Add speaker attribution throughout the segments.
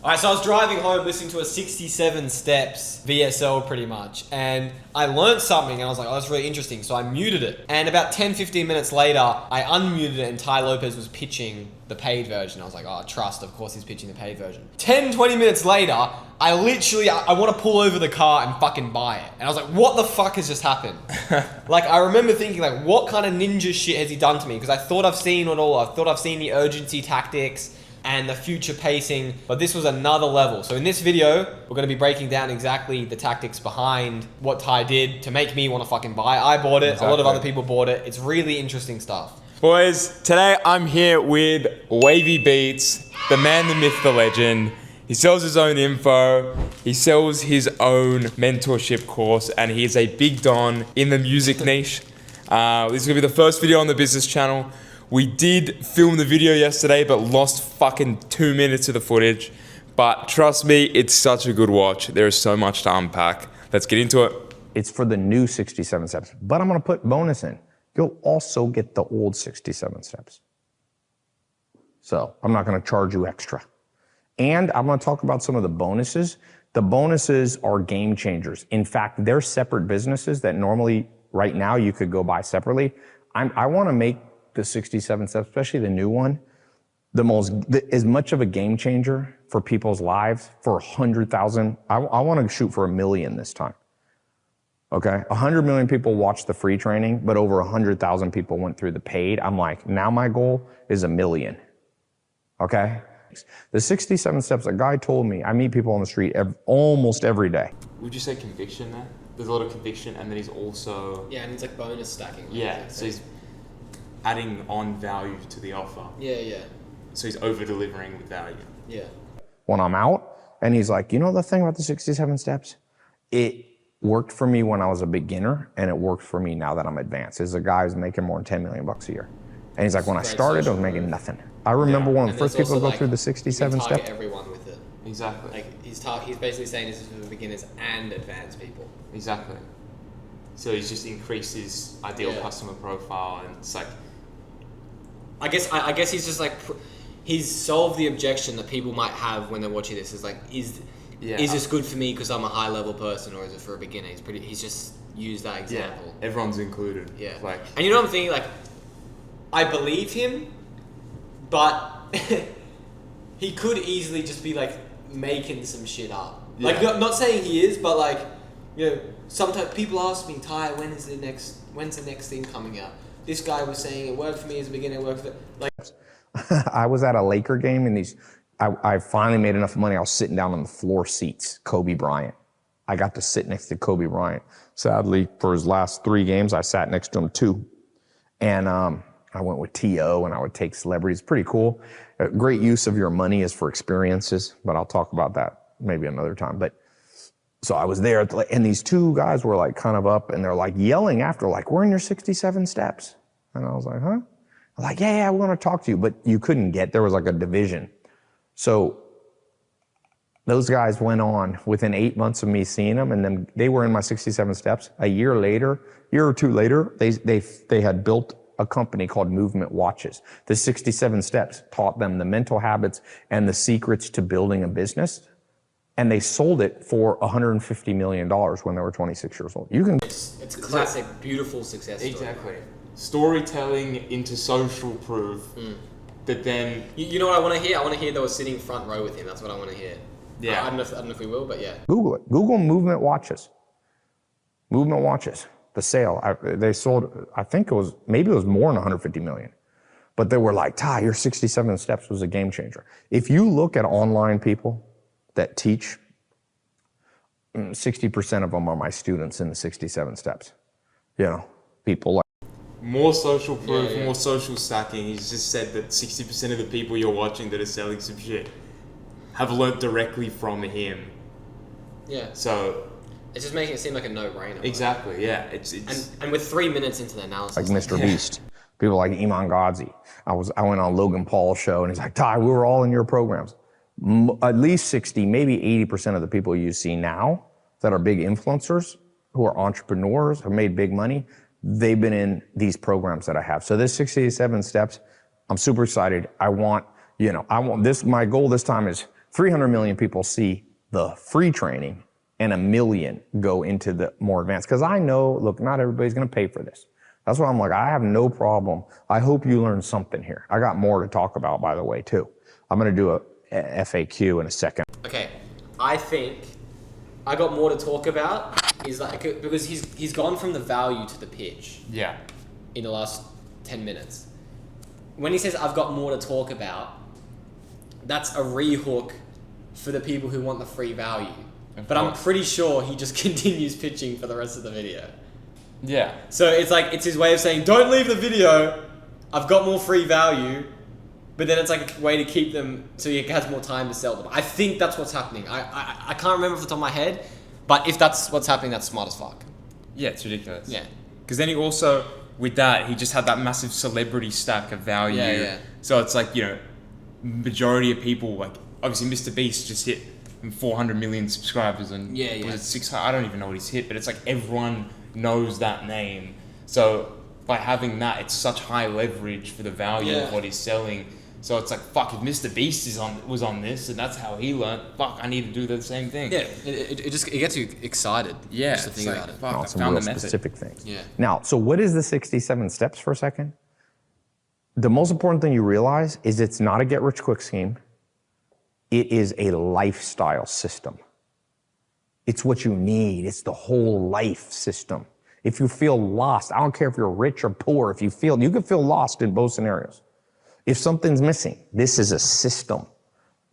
Speaker 1: Alright, so I was driving home listening to a 67 steps VSL pretty much, and I learned something and I was like, oh, that's really interesting, so I muted it. And about 10-15 minutes later, I unmuted it and Tai Lopez was pitching the paid version. I was like, oh, trust, of course he's pitching the paid version. 10-20 minutes later, I want to pull over the car and fucking buy it. And I was like, what the fuck has just happened? Like, I remember thinking, like, what kind of ninja shit has he done to me? Because I thought I've seen it all. I thought I've seen the urgency tactics and the future pacing, but this was another level. So in this video, we're gonna be breaking down exactly the tactics behind what Tai did to make me wanna fucking buy. I bought it, exactly. A lot of other people bought it. It's really interesting stuff.
Speaker 2: Boys, today I'm here with Wavy Beats, the man, the myth, the legend. He sells his own info, he sells his own mentorship course, and he is a big don in the music niche. This is gonna be the first video on the business channel. We did film the video yesterday, but lost fucking 2 minutes of the footage. But trust me, it's such a good watch. There is so much to unpack. Let's get into it.
Speaker 3: It's for the new 67 steps, but I'm gonna put bonus in. You'll also get the old 67 steps. So I'm not gonna charge you extra. And I'm gonna talk about some of the bonuses. The bonuses are game changers. In fact, they're separate businesses that normally, right now, you could go buy separately. I wanna make the 67 steps, especially the new one, as much of a game changer for people's lives for 100,000. I want to shoot for 1 million this time. Okay, 100 million people watched the free training, but over 100,000 people went through the paid. I'm like, now my goal is 1 million. Okay, the 67 steps. A guy told me. I meet people on the street almost every day.
Speaker 2: Would you say conviction there? There's a lot of conviction, and then he's also
Speaker 1: and it's like bonus stacking. Right?
Speaker 2: Yeah, so he's adding on value to the offer.
Speaker 1: Yeah.
Speaker 2: So he's over-delivering with value.
Speaker 1: Yeah.
Speaker 3: When I'm out, and he's like, you know the thing about the 67 steps? It worked for me when I was a beginner, and it worked for me now that I'm advanced. There's a guy who's making more than 10 million bucks a year. And he's like, when I started, I was making nothing. I remember one of the first people to go through the 67 steps.
Speaker 1: You can target everyone with it.
Speaker 2: Exactly.
Speaker 1: Like, he's basically saying this is for beginners and advanced people.
Speaker 2: Exactly. So he's just increased his ideal customer profile, and it's like,
Speaker 1: I guess he's just like, he's solved the objection that people might have when they're watching this. Is like, is this good for me because I'm a high level person, or is it for a beginner? He's just used that example.
Speaker 2: Yeah, everyone's included.
Speaker 1: Yeah.
Speaker 2: Like,
Speaker 1: and you know what I'm thinking? Like, I believe him, but he could easily just be like making some shit up. Yeah. Like, not saying he is, but like, you know, sometimes people ask me, Tai, when's the next thing coming out? This guy was saying it worked for me as a beginner, it worked for like.
Speaker 3: I was at a Laker game and I finally made enough money. I was sitting down on the floor seats, Kobe Bryant. I got to sit next to Kobe Bryant. Sadly, for his last 3 games, I sat next to him 2. And I went with T.O. and I would take celebrities. Pretty cool. Great use of your money is for experiences, but I'll talk about that maybe another time. But so I was there, and these 2 guys were like kind of up, and they're like yelling after, like, we're in your 67 steps. And I was like, huh? I'm like, yeah, we want to talk to you. But you couldn't get, there was like a division. So those guys went on within 8 months of me seeing them, and then they were in my 67 steps. A year or 2 later, they had built a company called Movement Watches. The 67 steps taught them the mental habits and the secrets to building a business. And they sold it for $150 million when they were 26 years old.
Speaker 1: It's classic, beautiful success story.
Speaker 2: Exactly. Storytelling into social proof that then...
Speaker 1: You know what I want to hear? I want to hear they were sitting front row with him. That's what I want to hear.
Speaker 2: Yeah.
Speaker 1: I don't know if we will, but yeah.
Speaker 3: Google it. Google Movement Watches. Movement Watches. The sale. They sold, I think maybe it was more than $150 million. But they were like, Tai, your 67 steps was a game changer. If you look at online people that teach, 60% of them are my students in the 67 steps. You know, people like.
Speaker 2: More social proof, more social stacking. He's just said that 60% of the people you're watching that are selling some shit have learnt directly from him. Yeah. So
Speaker 1: it's just making it seem like a no-brainer.
Speaker 2: Exactly, yeah.
Speaker 1: And with 3 minutes into the analysis.
Speaker 3: Like Mr. Beast. People like Iman Ghazi. I went on Logan Paul's show, and he's like, Tai, we were all in your programs. At least 60, maybe 80% of the people you see now that are big influencers, who are entrepreneurs, have made big money, they've been in these programs that I have. So this 67 steps, I'm super excited. I want this, my goal this time is 300 million people see the free training and 1 million go into the more advanced. Because I know, look, not everybody's going to pay for this. That's why I'm like, I have no problem. I hope you learn something here. I got more to talk about, by the way, too. I'm going to do a FAQ in a second.
Speaker 1: Okay, I think I got more to talk about is like, because he's gone from the value to the pitch
Speaker 2: Yeah.
Speaker 1: in the last 10 minutes. When he says I've got more to talk about, that's a rehook for the people who want the free value. But I'm pretty sure he just continues pitching for the rest of the video.
Speaker 2: Yeah.
Speaker 1: So it's like, it's his way of saying, don't leave the video, I've got more free value, but then it's like a way to keep them so he has more time to sell them. I think that's what's happening. I can't remember off the top of my head, but if that's what's happening, that's smart as fuck.
Speaker 2: Yeah, it's ridiculous.
Speaker 1: Yeah.
Speaker 2: Because then he also, with that, he just had that massive celebrity stack of value.
Speaker 1: Yeah, yeah.
Speaker 2: So it's like, you know, majority of people, like, obviously Mr. Beast just hit 400 million subscribers and was it 600? I don't even know what he's hit, but it's like everyone knows that name. So by having that, it's such high leverage for the value of what he's selling. So it's like, fuck, if Mr. Beast was on this and that's how he learned, fuck, I need to do the same thing.
Speaker 1: Yeah, it just gets you excited.
Speaker 2: Yeah,
Speaker 1: just to think about it.
Speaker 2: Fuck, I
Speaker 3: Some
Speaker 2: found
Speaker 3: real
Speaker 2: the method.
Speaker 3: specific things.
Speaker 1: Yeah.
Speaker 3: Now, so what is the 67 steps for a second? The most important thing you realize is it's not a get-rich-quick scheme. It is a lifestyle system. It's what you need. It's the whole life system. If you feel lost, I don't care if you're rich or poor, you can feel lost in both scenarios. If something's missing, this is a system.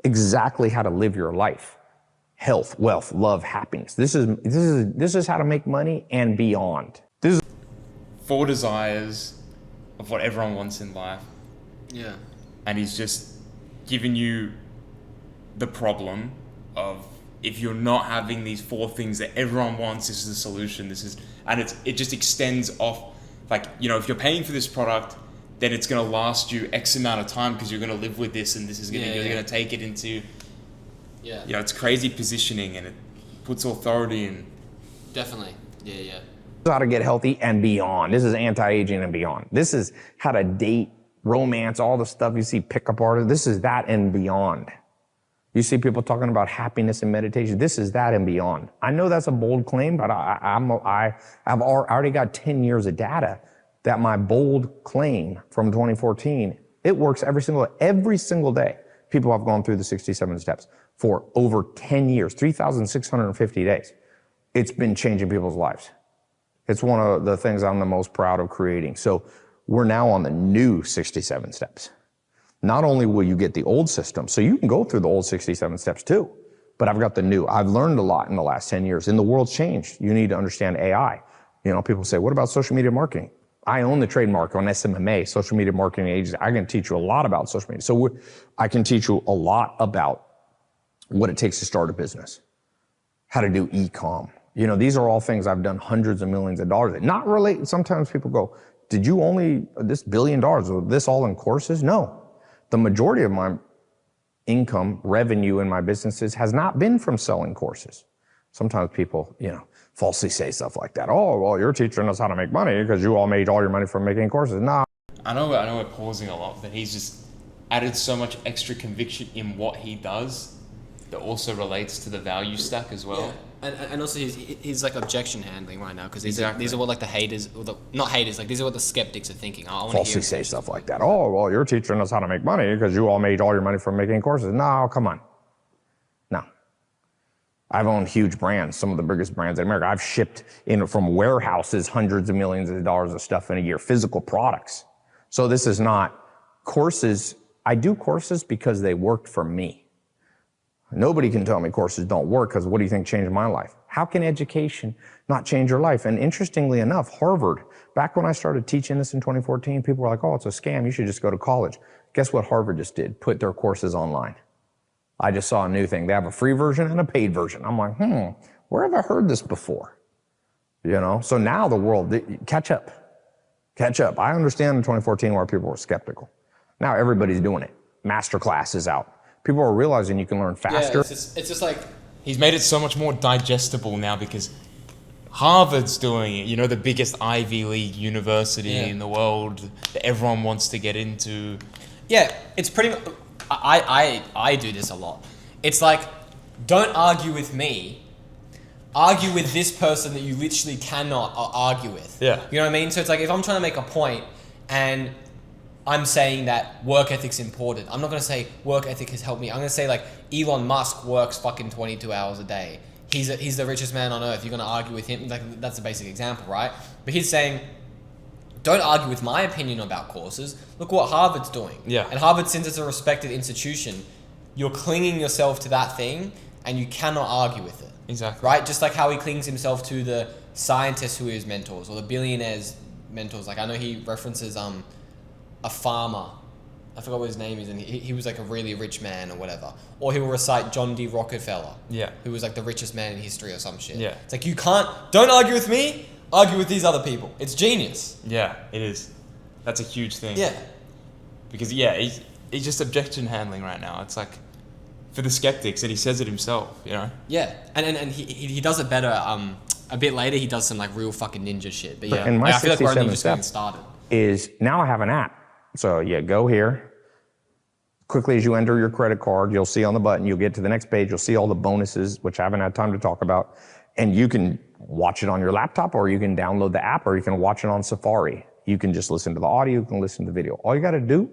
Speaker 3: Exactly how to live your life. Health, wealth, love, happiness. This is how to make money and beyond. This is
Speaker 2: 4 desires of what everyone wants in life.
Speaker 1: Yeah.
Speaker 2: And he's just giving you the problem of, if you're not having these 4 things that everyone wants, this is the solution. It just extends off, like, you know, if you're paying for this product, then it's going to last you X amount of time because you're going to live with this, and this is going to, you're going to take it into, you know, it's crazy positioning, and it puts authority in.
Speaker 1: Definitely. Yeah, yeah.
Speaker 3: how to get healthy and beyond. This is anti-aging and beyond. This is how to date, romance, all the stuff you see pickup artists. This is that and beyond. You see people talking about happiness and meditation. This is that and beyond. I know that's a bold claim, but I've already got 10 years of data that my bold claim from 2014, it works every single day. People have gone through the 67 steps for over 10 years, 3,650 days. It's been changing people's lives. It's one of the things I'm the most proud of creating. So we're now on the new 67 steps. Not only will you get the old system, so you can go through the old 67 steps too, but I've got the new. I've learned a lot in the last 10 years, and the world's changed. You need to understand AI. You know, people say, what about social media marketing? I own the trademark on SMMA, social media marketing agency. I can teach you a lot about social media. So I can teach you a lot about what it takes to start a business, how to do e-com. You know, these are all things I've done hundreds of millions of dollars in. Not related. Sometimes people go, did you only this $1 billion, was this all in courses? No. The majority of my income, revenue in my businesses has not been from selling courses. Sometimes people, you know, falsely say stuff like that. Oh, well, you're teaching us how to make money because you all made all your money from making courses. Nah.
Speaker 2: I know we're pausing a lot, but he's just added so much extra conviction in what he does that also relates to the value stack as well.
Speaker 1: Yeah. And also he's like objection handling right now, because these are what like the haters, or the not haters, like these are what the skeptics are thinking. I want to
Speaker 3: Falsely say stuff like that. Oh, well, you're teaching us how to make money because you all made all your money from making courses. No, come on. No. I've owned huge brands, some of the biggest brands in America. I've shipped in from warehouses hundreds of millions of dollars of stuff in a year, physical products. So this is not courses. I do courses because they worked for me. Nobody can tell me courses don't work, because what do you think changed my life? How can education not change your life? And interestingly enough, Harvard, back when I started teaching this in 2014, people were like, oh, it's a scam. You should just go to college. Guess what Harvard just did? Put their courses online. I just saw a new thing. They have a free version and a paid version. I'm like, where have I heard this before? You know, so now the world, catch up. I understand in 2014 where people were skeptical. Now everybody's doing it. Masterclass is out. People are realizing you can learn faster.
Speaker 1: Yeah, it's just like,
Speaker 2: He's made it so much more digestible now because Harvard's doing it, you know, the biggest Ivy League university in the world that everyone wants to get into.
Speaker 1: yeah, it's pretty much, I do this a lot. It's like, don't argue with me. Argue with this person that you literally cannot argue with.
Speaker 2: Yeah.
Speaker 1: You know what I mean? So it's like, if I'm trying to make a point and I'm saying that work ethic's important, I'm not going to say work ethic has helped me. I'm going to say like Elon Musk works fucking 22 hours a day. He's the richest man on earth. You're going to argue with him. Like, that's a basic example, right? But he's saying, don't argue with my opinion about courses. Look what Harvard's doing.
Speaker 2: Yeah.
Speaker 1: And Harvard, since it's a respected institution, you're clinging yourself to that thing and you cannot argue with it.
Speaker 2: Exactly.
Speaker 1: Right? Just like how he clings himself to the scientists who are his mentors or the billionaires' mentors. Like, I know he references a farmer. I forgot what his name is, and he was like a really rich man or whatever. Or he'll recite John D. Rockefeller, who was like the richest man in history or some shit.
Speaker 2: Yeah.
Speaker 1: It's like, don't argue with me, argue with these other people. It's genius.
Speaker 2: Yeah, it is. That's a huge thing.
Speaker 1: Yeah.
Speaker 2: Because, he's just objection handling right now. It's like, for the skeptics, and he says it himself, you know?
Speaker 1: Yeah, and he does it better. A bit later, he does some like real fucking ninja shit. But yeah,
Speaker 3: And my
Speaker 1: I feel like we're only
Speaker 3: 67
Speaker 1: just getting
Speaker 3: steps
Speaker 1: started.
Speaker 3: is now I have an app. So you go here. Quickly as you enter your credit card, you'll see on the button, you'll get to the next page, you'll see all the bonuses, which I haven't had time to talk about. And you can watch it on your laptop, or you can download the app, or you can watch it on Safari. You can just listen to the audio, you can listen to the video. All you gotta do,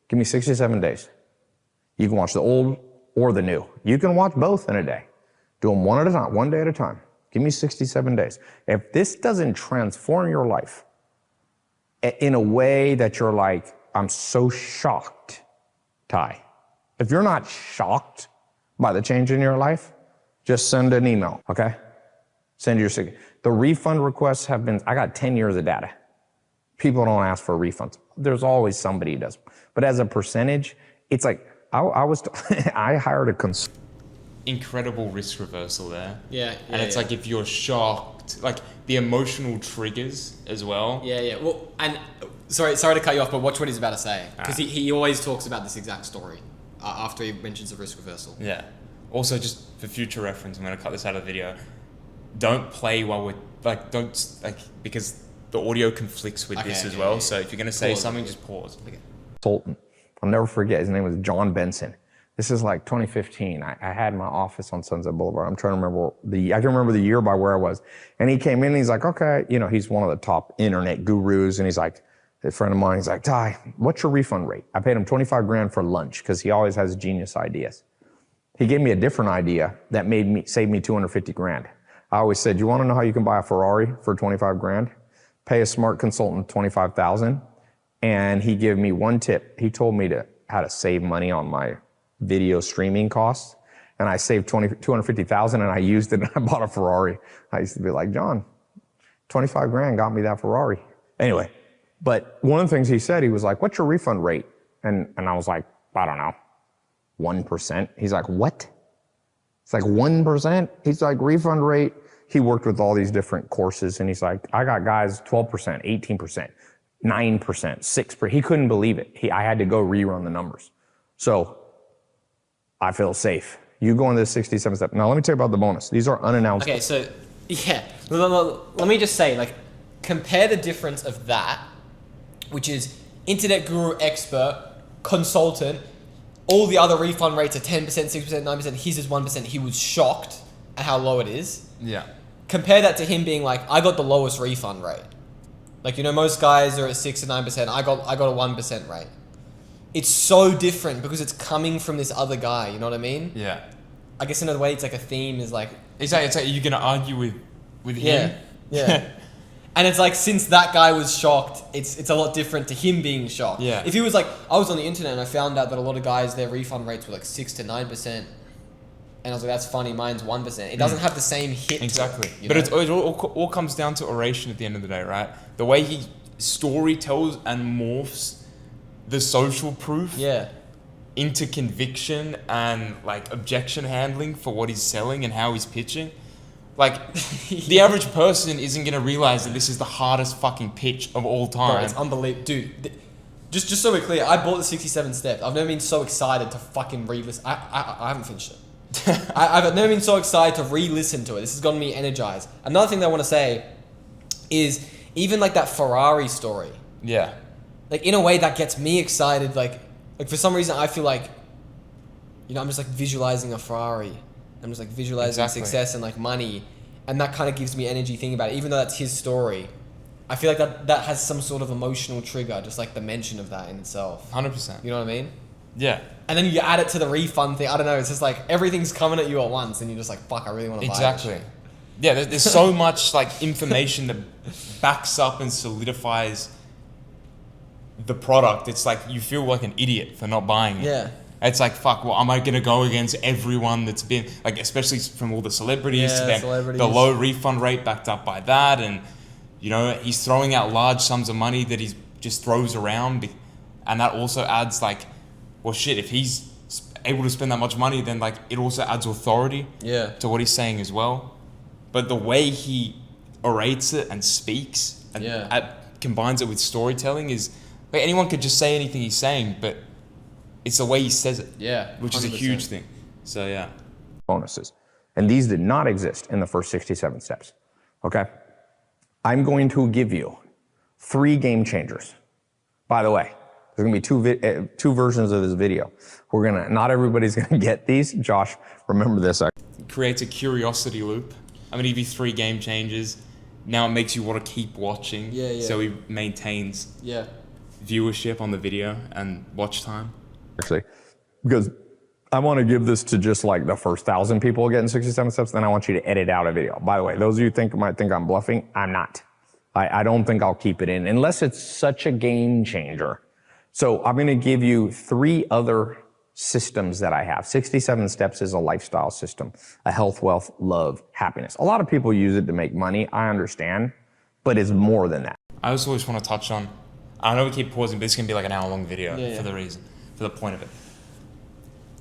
Speaker 3: give me 67 days. You can watch the old or the new. You can watch both in a day. Do them one at a time, one day at a time. Give me 67 days. If this doesn't transform your life in a way that you're like, I'm so shocked, Tai. If you're not shocked by the change in your life, just send an email, okay? Send your signature. The refund requests have been, I got 10 years of data. People don't ask for refunds. There's always somebody who does. But as a percentage, it's like, I hired a consultant.
Speaker 2: Incredible risk reversal there.
Speaker 1: Yeah.
Speaker 2: And it's like, if you're shocked, like the emotional triggers as well.
Speaker 1: Yeah. Well, and sorry to cut you off, but watch what he's about to say, because he always talks about this exact story after he mentions the risk reversal.
Speaker 2: Yeah. Also, just for future reference, I'm going to cut this out of the video. Don't play while we're because the audio conflicts with this as well. So if you're going to say something, just pause.
Speaker 1: Okay.
Speaker 3: Consultant. I'll never forget. His name was John Benson. This is like 2015. I had my office on Sunset Boulevard. I'm trying to remember I can remember the year by where I was. And he came in and he's like, okay, he's one of the top internet gurus. And he's like, a friend of mine, he's like, Tai, what's your refund rate? I paid him 25 grand for lunch because he always has genius ideas. He gave me a different idea that saved me 250 grand. I always said, you want to know how you can buy a Ferrari for 25 grand? Pay a smart consultant 25,000. And he gave me one tip. He told me how to save money on my video streaming costs. And I saved 250,000 and I used it and I bought a Ferrari. I used to be like, John, 25 grand got me that Ferrari. Anyway, but one of the things he said, he was like, what's your refund rate? And I was like, I don't know, 1%. He's like, what? It's like 1%? He's like, refund rate. He worked with all these different courses and he's like, I got guys 12%, 18%. 9%, 6%. He couldn't believe it. I had to go rerun the numbers. So I feel safe. You go into the 67 step. Now let me tell you about the bonus. These are unannounced.
Speaker 1: Okay, so yeah, let me just say, like, compare the difference of that, which is internet guru, expert, consultant. All the other refund rates are 10%, 6%, 9%. His is 1%. He was shocked at how low it is.
Speaker 2: Yeah.
Speaker 1: Compare that to him being like, I got the lowest refund rate. Like, most guys are at 6 to 9%. I got a 1% rate. It's so different because it's coming from this other guy. You know what I mean?
Speaker 2: Yeah.
Speaker 1: I guess in a way, it's like a theme is like.
Speaker 2: It's like you're gonna argue with him.
Speaker 1: Yeah. And it's like, since that guy was shocked, it's a lot different to him being shocked.
Speaker 2: Yeah.
Speaker 1: If he was like, I was on the internet and I found out that a lot of guys, their refund rates were like 6 to 9%. And I was like, that's funny, mine's 1%. It doesn't have the same hit.
Speaker 2: Exactly.
Speaker 1: To it,
Speaker 2: But it all comes down to oration at the end of the day, right? The way he story tells and morphs the social proof into conviction and like objection handling for what he's selling and how he's pitching. Like, the average person isn't going to realize that this is the hardest fucking pitch of all time.
Speaker 1: Bro, it's unbelievable. Dude, just so we're clear, I bought the 67 steps. I've never been so excited to fucking re-listen. I haven't finished it. I've never been so excited to re-listen to it. This has gotten me energized. Another thing that I want to say is even like that Ferrari story.
Speaker 2: Yeah.
Speaker 1: Like, in a way that gets me excited. Like for some reason I feel like, you know, I'm just like visualizing a Ferrari. I'm just like visualizing success and like money. And that kind of gives me energy thinking about it. Even though that's his story, I feel like that has some sort of emotional trigger, just like the mention of that in itself.
Speaker 2: 100%.
Speaker 1: You know what I mean?
Speaker 2: Yeah.
Speaker 1: And then you add it to the refund thing. I don't know. It's just like everything's coming at you at once, and you're just like, "Fuck, I really want to buy it."
Speaker 2: Exactly. Yeah, there's so much like information that backs up and solidifies the product. It's like you feel like an idiot for not buying it.
Speaker 1: Yeah.
Speaker 2: It's like, fuck, well, am I going to go against everyone that's been, like, especially from all the celebrities to them, the low refund rate backed up by that. And, you know, he's throwing out large sums of money that he just throws around. And that also adds, like, well, shit, if he's able to spend that much money, then, like, it also adds authority to what he's saying as well. But the way he orates it and speaks and combines it with storytelling is, like, anyone could just say anything he's saying, but it's the way he says it, which 100%. Is a huge thing. So yeah,
Speaker 3: bonuses, and these did not exist in the first 67 steps. Okay, I'm going to give you 3 game changers. By the way, there's gonna be two versions of this video. Not everybody's gonna get these. Josh, remember this.
Speaker 2: It creates a curiosity loop. I'm gonna give you 3 game changers. Now it makes you want to keep watching. So he maintains viewership on the video and watch time.
Speaker 3: Actually, because I want to give this to just like the first 1,000 people getting 67 steps, then I want you to edit out a video. By the way, those of you might think I'm bluffing, I'm not. I don't think I'll keep it in unless it's such a game changer. So I'm going to give you 3 other systems that I have. 67 steps is a lifestyle system, a health, wealth, love, happiness. A lot of people use it to make money. I understand, but it's more than that.
Speaker 2: I also just want to touch on, I know we keep pausing, but it's going to be like an hour-long video for the point of it.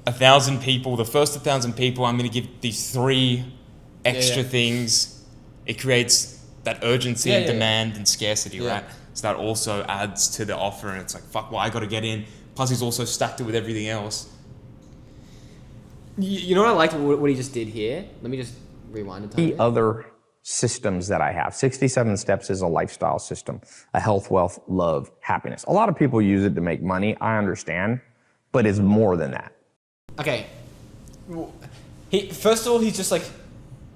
Speaker 2: 1,000 people, the first 1,000 people, I'm going to give these 3 extra things. It creates that urgency and demand and scarcity, right? So that also adds to the offer, and it's like, fuck, well, I got to get in. Plus, he's also stacked it with everything else.
Speaker 1: You know what I liked what he just did here? Let me just rewind it.
Speaker 3: The other systems that I have. 67 steps is a lifestyle system, a health, wealth, love, happiness. A lot of people use it to make money. I understand, but it's more than that.
Speaker 1: Okay. First of all, he's just like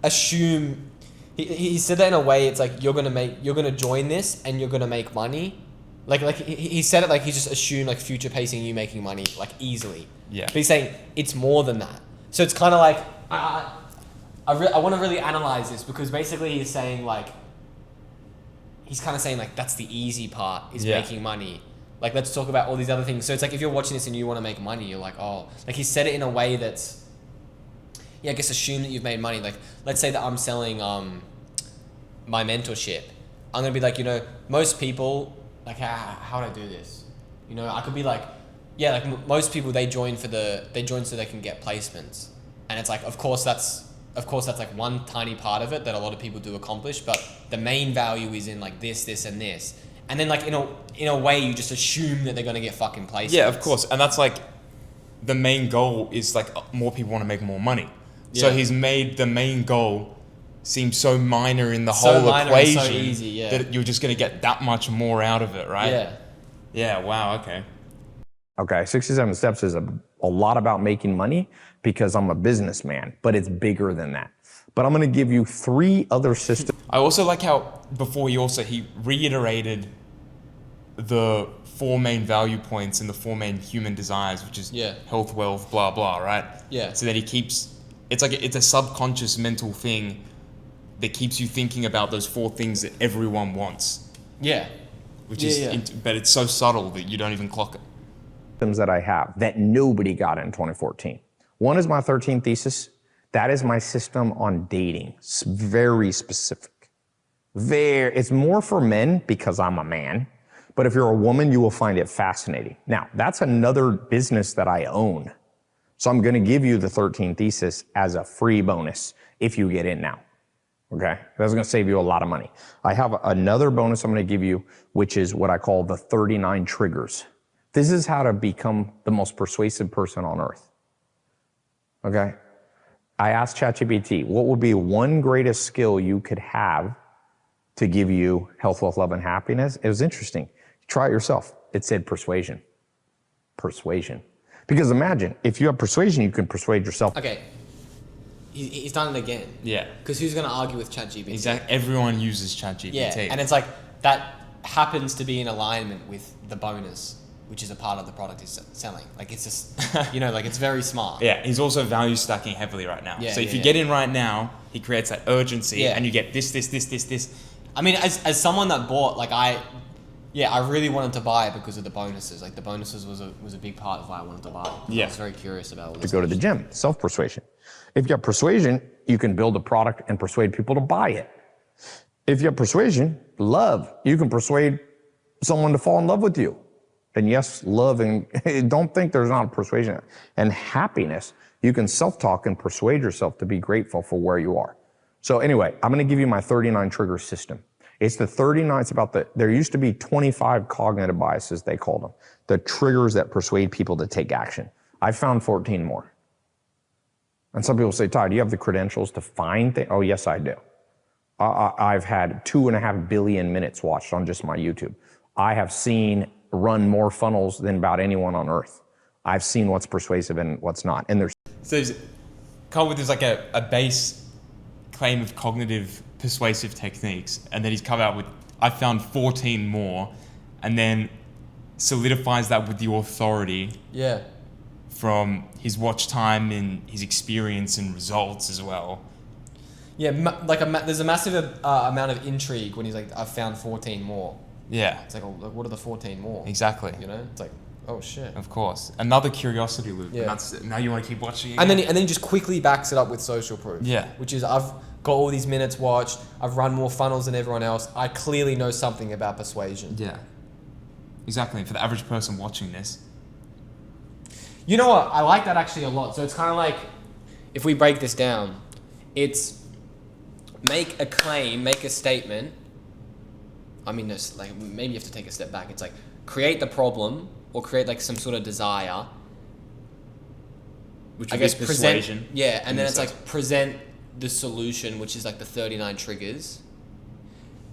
Speaker 1: assume. He said that in a way. It's like you're gonna join this and you're gonna make money. Like he said it like he just assumed like future pacing you making money like easily.
Speaker 2: Yeah.
Speaker 1: But he's saying it's more than that. So it's kind of like I want to really analyze this because basically he's saying like he's kind of saying like that's the easy part is making money. Like let's talk about all these other things. So it's like if you're watching this and you want to make money, you're like, oh, like he said it in a way that's I guess assume that you've made money. Like let's say that I'm selling my mentorship. I'm gonna be like, you know, most people like how would I do this? You know, I could be like, yeah, like most people they join so they can get placements, and it's like of course that's like one tiny part of it that a lot of people do accomplish, but the main value is in like this and this, and then like in a way you just assume that they're gonna get fucking placements.
Speaker 2: Yeah, of course, and that's like the main goal is like more people want to make more money. So he's made the main goal seem so minor in the whole equation
Speaker 1: so easy,
Speaker 2: that you're just going to get that much more out of it, right?
Speaker 1: Yeah.
Speaker 2: Yeah, wow, okay.
Speaker 3: Okay, 67 steps is a lot about making money because I'm a businessman, but it's bigger than that. But I'm going to give you 3 other systems.
Speaker 2: I also like how before he reiterated the 4 main value points and the 4 main human desires, which is health, wealth, blah, blah, right?
Speaker 1: Yeah.
Speaker 2: So then he keeps, it's a subconscious mental thing that keeps you thinking about those 4 things that everyone wants.
Speaker 1: Yeah.
Speaker 2: Which is, but it's so subtle that you don't even clock it.
Speaker 3: Systems that I have that nobody got in 2014. One is my 13th thesis. That is my system on dating. It's very specific. It's more for men because I'm a man. But if you're a woman, you will find it fascinating. Now, that's another business that I own. So I'm going to give you the 13th thesis as a free bonus if you get in now. Okay, that's going to save you a lot of money. I have another bonus I'm going to give you, which is what I call the 39 triggers. This is how to become the most persuasive person on earth. Okay, I asked ChatGPT, what would be one greatest skill you could have to give you health, wealth, love, and happiness? It was interesting. Try it yourself. It said persuasion. Persuasion. Because imagine, if you have persuasion, you can persuade yourself.
Speaker 1: Okay. He's done it again.
Speaker 2: Yeah.
Speaker 1: Because who's going to argue with ChatGPT?
Speaker 2: Exactly. Everyone uses ChatGPT.
Speaker 1: Yeah, and it's like that happens to be in alignment with the bonus, which is a part of the product he's selling. Like it's just, like it's very smart.
Speaker 2: Yeah, he's also value stacking heavily right now.
Speaker 1: Yeah,
Speaker 2: so if you get in right now, he creates that urgency,
Speaker 1: Yeah.
Speaker 2: and you get this.
Speaker 1: I mean, as someone that bought, like I really wanted to buy it because of the bonuses. Like the bonuses was a big part of why I wanted to buy it.
Speaker 2: Yeah.
Speaker 1: I was very curious about all
Speaker 3: To
Speaker 1: this.
Speaker 3: go to the gym, self-persuasion. If you have persuasion, you can build a product and persuade people to buy it. If you have persuasion, love, you can persuade someone to fall in love with you. And yes, love, and don't think there's not persuasion. And happiness, you can self-talk and persuade yourself to be grateful for where you are. So anyway, I'm going to give you my 39 trigger system. It's the 39, it's about there used to be 25 cognitive biases, they called them. The triggers that persuade people to take action. I found 14 more. And some people say, Tai, do you have the credentials to find things? Oh, yes, I do. I've had 2.5 billion minutes watched on just my YouTube. I have run more funnels than about anyone on earth. I've seen what's persuasive and what's not. And there's
Speaker 2: So he's come up with this like a base claim of cognitive persuasive techniques, and then he's come out with, I found 14 more, and then solidifies that with the authority
Speaker 1: Yeah.
Speaker 2: from his watch time and his experience and results as well.
Speaker 1: Yeah, there's a massive amount of intrigue when he's like, I've found 14 more.
Speaker 2: Yeah,
Speaker 1: It's like, oh, what are the 14 more?
Speaker 2: exactly.
Speaker 1: It's like, oh shit.
Speaker 2: Of course. Another curiosity loop.
Speaker 1: Yeah.
Speaker 2: And that's, now you want to keep watching it
Speaker 1: And
Speaker 2: again?
Speaker 1: then he just quickly backs it up with social proof.
Speaker 2: Yeah.
Speaker 1: Which is, I've got all these minutes watched, I've run more funnels than everyone else, I clearly know something about persuasion.
Speaker 2: Yeah. Exactly. For the average person watching this.
Speaker 1: You know what? I like that actually a lot. So it's kind of like, if we break this down, it's make a claim, make a statement. I mean, like maybe you have to take a step back. It's like create the problem or create like some sort of desire.
Speaker 2: Which
Speaker 1: I
Speaker 2: would
Speaker 1: guess
Speaker 2: be persuasion.
Speaker 1: present. Yeah, and
Speaker 2: in
Speaker 1: then
Speaker 2: this
Speaker 1: it's like present the solution, which is like the 39 triggers.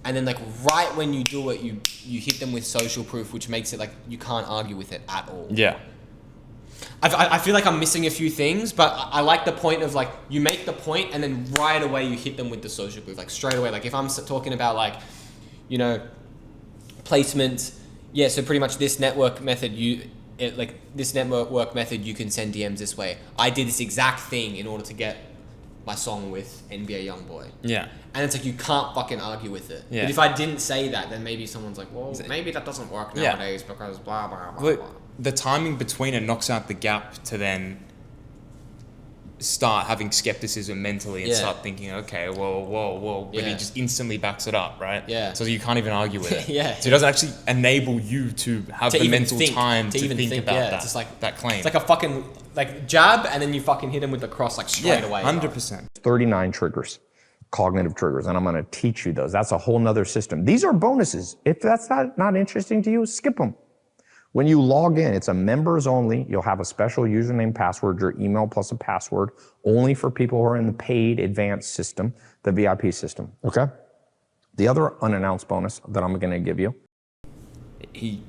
Speaker 1: And then like right when you do it, you hit them with social proof, which makes it like you can't argue with it at all.
Speaker 2: Yeah.
Speaker 1: I feel like I'm missing a few things, but I like the point of like you make the point and then right away you hit them with the social proof, like straight away. Like if I'm talking about like, placements, yeah. So pretty much this network method, this network method, you can send DMs this way. I did this exact thing in order to get my song with NBA YoungBoy.
Speaker 2: Yeah.
Speaker 1: And it's like you can't fucking argue with it.
Speaker 2: Yeah.
Speaker 1: But if I didn't say that, then maybe someone's like, well, maybe that doesn't work nowadays because blah blah blah.
Speaker 2: But
Speaker 1: blah.
Speaker 2: the timing between it knocks out the gap to then start having skepticism mentally and
Speaker 1: Yeah.
Speaker 2: start thinking, okay, whoa, but he
Speaker 1: Yeah.
Speaker 2: just instantly backs it up, right?
Speaker 1: Yeah.
Speaker 2: So you can't even argue with it.
Speaker 1: Yeah.
Speaker 2: So it doesn't actually enable you to have
Speaker 1: To
Speaker 2: the
Speaker 1: even
Speaker 2: mental
Speaker 1: think,
Speaker 2: time to
Speaker 1: even
Speaker 2: think about
Speaker 1: yeah,
Speaker 2: that.
Speaker 1: it's just like
Speaker 2: that claim.
Speaker 1: It's like a fucking jab, and then you fucking hit him with the cross like straight away.
Speaker 2: 100%.
Speaker 3: 39 triggers, cognitive triggers, and I'm going to teach you those. That's a whole nother system. These are bonuses. If that's not interesting to you, skip them. When you log in, it's a members only. You'll have a special username, password, your email plus a password, only for people who are in the paid advanced system, the VIP system, okay? The other unannounced bonus that I'm going to give you.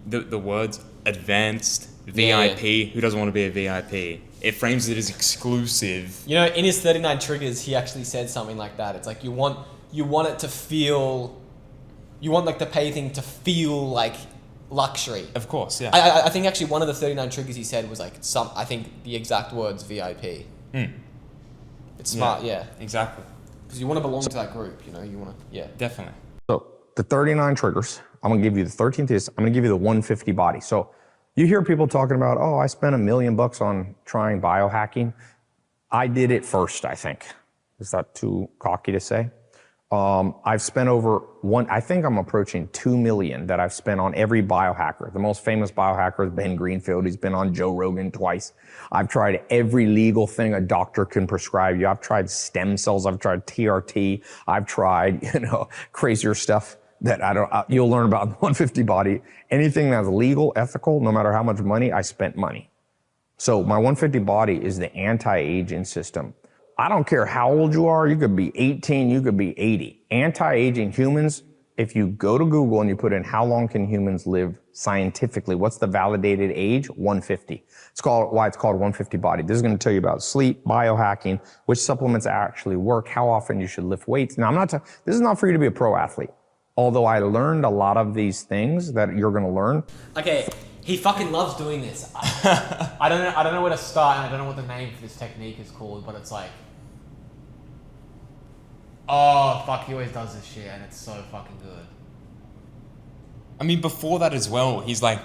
Speaker 2: The words advanced,
Speaker 1: Yeah,
Speaker 2: VIP, who doesn't want to be a VIP? It frames it as exclusive.
Speaker 1: In his 39 triggers, he actually said something like that. It's like you want it to feel, you want like the pay thing to feel like luxury.
Speaker 2: Of course, yeah.
Speaker 1: I think actually one of the 39 triggers he said was like I think the exact words VIP. It's smart, yeah.
Speaker 2: Exactly.
Speaker 1: Because you want to belong to that group, you want to, yeah.
Speaker 2: Definitely.
Speaker 3: So the 39 triggers, I'm going to give you the 13th is, I'm going to give you the 150 body. So you hear people talking about, oh, I spent $1 million on trying biohacking. I did it first, I think. Is that too cocky to say? I've spent I think I'm approaching 2 million that I've spent on every biohacker. The most famous biohacker is Ben Greenfield. He's been on Joe Rogan twice. I've tried every legal thing a doctor can prescribe you. I've tried stem cells. I've tried TRT. I've tried, crazier stuff that you'll learn about in the 150 body. Anything that's legal, ethical, no matter how much money, I spent money. So my 150 body is the anti-aging system. I don't care how old you are. You could be 18, you could be 80. Anti-aging humans, if you go to Google and you put in how long can humans live scientifically. What's the validated age? 150. Why it's called 150 body. This is going to tell you about sleep, biohacking, which supplements actually work, how often you should lift weights. Now, this is not for you to be a pro athlete. Although I learned a lot of these things that you're going to learn.
Speaker 1: Okay, he fucking loves doing this. I don't know where to start, and I don't know what the name for this technique is called, but it's like, oh fuck, he always does this shit, and it's so fucking good.
Speaker 2: I mean, before that as well, he's like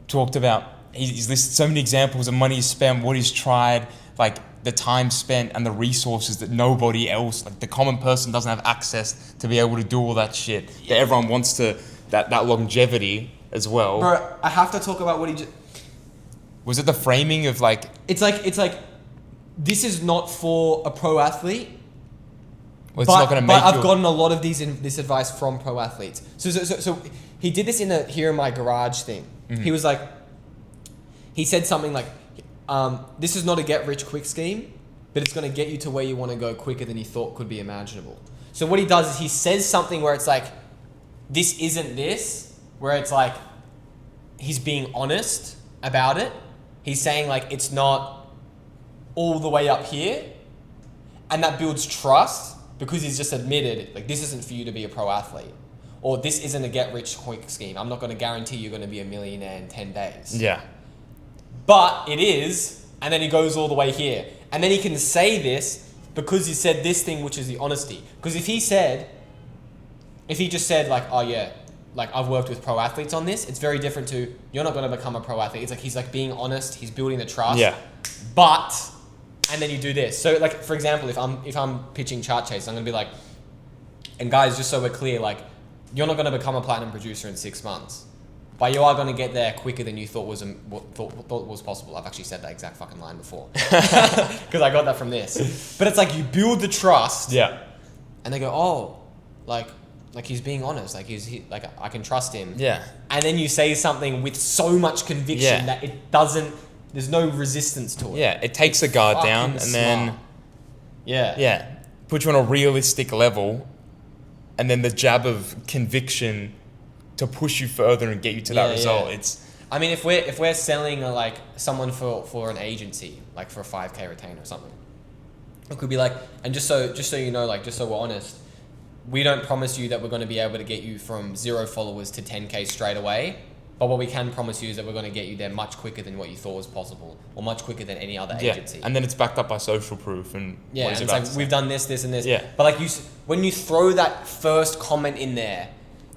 Speaker 2: talked about, he's listed so many examples of money he's spent, what he's tried, like the time spent and the resources that nobody else, like the common person doesn't have access to be able to do all that shit. Yeah. That everyone wants to, that longevity as well.
Speaker 1: Bro, I have to talk about what he just...
Speaker 2: Was it the framing of like...
Speaker 1: It's like, this is not for a pro athlete.
Speaker 2: Well, it's not going to make
Speaker 1: I've gotten a lot of this advice from pro athletes. So he did this in a Here in My Garage thing. Mm-hmm. He was like, he said something like, this is not a get rich quick scheme, but it's going to get you to where you want to go quicker than you thought could be imaginable. So what he does is he says something where it's like, this isn't this, where it's like, he's being honest about it. He's saying like, it's not all the way up here. And that builds trust because he's just admitted, like, this isn't for you to be a pro athlete. Or this isn't a get rich quick scheme. I'm not going to guarantee you're going to be a millionaire in 10 days.
Speaker 2: Yeah.
Speaker 1: But it is, and then he goes all the way here. And then he can say this because he said this thing, which is the honesty. Because if he just said like, oh yeah, like I've worked with pro athletes on this, it's very different to, you're not going to become a pro athlete. It's like, he's like being honest, he's building the trust.
Speaker 2: Yeah.
Speaker 1: But, and then you do this. So like, for example, if I'm pitching Chart Chase, I'm going to be like, and guys, just so we're clear, like, you're not going to become a platinum producer in 6 months. But you are going to get there quicker than you thought was possible. I've actually said that exact fucking line before. Because I got that from this. But it's like you build the trust.
Speaker 2: Yeah.
Speaker 1: And they go, oh, like he's being honest. Like like I can trust him.
Speaker 2: Yeah.
Speaker 1: And then you say something with so much conviction that it doesn't, there's no resistance to it.
Speaker 2: Yeah, it takes the guard down and then...
Speaker 1: Yeah.
Speaker 2: Yeah. Put you on a realistic level and then the jab of conviction to push you further and get you to that result.
Speaker 1: Yeah.
Speaker 2: It's,
Speaker 1: I mean, if we're selling like someone for an agency, like for a 5K retainer or something, it could be like, and just so you know, like just so we're honest, we don't promise you that we're going to be able to get you from 0 followers to 10K straight away. But what we can promise you is that we're going to get you there much quicker than what you thought was possible, or much quicker than any other agency.
Speaker 2: And then it's backed up by social proof and
Speaker 1: and it's like we've done this, and this.
Speaker 2: Yeah.
Speaker 1: But like when you throw that first comment in there,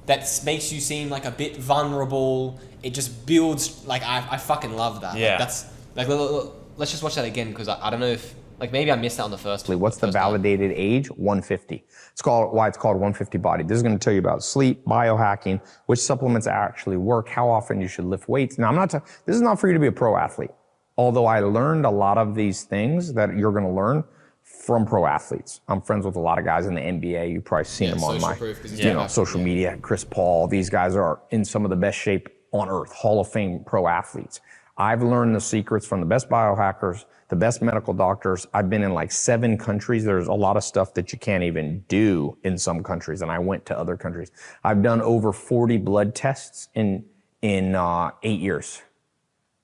Speaker 1: that makes you seem like a bit vulnerable. It just builds, like, I fucking love that.
Speaker 2: Yeah.
Speaker 1: Like, that's, like, let's just watch that again, because I don't know if, like, maybe I missed that on the first.
Speaker 3: What's the validated age? 150. Why it's called 150 body. This is going to tell you about sleep, biohacking, which supplements actually work, how often you should lift weights. Now, this is not for you to be a pro athlete. Although I learned a lot of these things that you're going to learn from pro athletes. I'm friends with a lot of guys in the NBA. You've probably seen them on my social media. Chris Paul. These guys are in some of the best shape on earth. Hall of Fame pro athletes. I've learned the secrets from the best biohackers, the best medical doctors. I've been in like 7 countries. There's a lot of stuff that you can't even do in some countries, and I went to other countries. I've done over 40 blood tests in 8 years.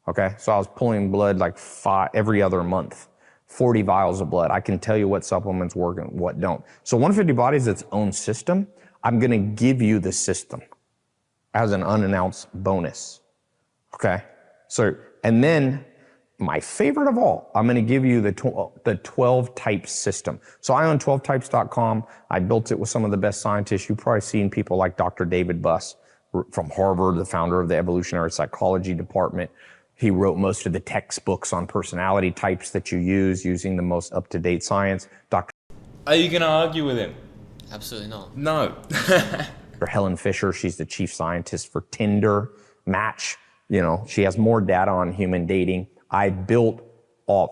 Speaker 3: Okay, so I was pulling blood like every other month. 40 vials of blood. I can tell you what supplements work and what don't. So 150 body is its own system. I'm going to give you the system as an unannounced bonus. Okay? So, and then my favorite of all, I'm going to give you the 12 types system. So I own 12types.com. I built it with some of the best scientists. You've probably seen people like Dr. David Buss from Harvard, the founder of the evolutionary psychology department. He wrote most of the textbooks on personality types that you use using the most up-to-date science.
Speaker 2: Are you going to argue with him?
Speaker 1: Absolutely not.
Speaker 2: No.
Speaker 3: Helen Fisher, she's the chief scientist for Tinder, Match. You know, she has more data on human dating. I built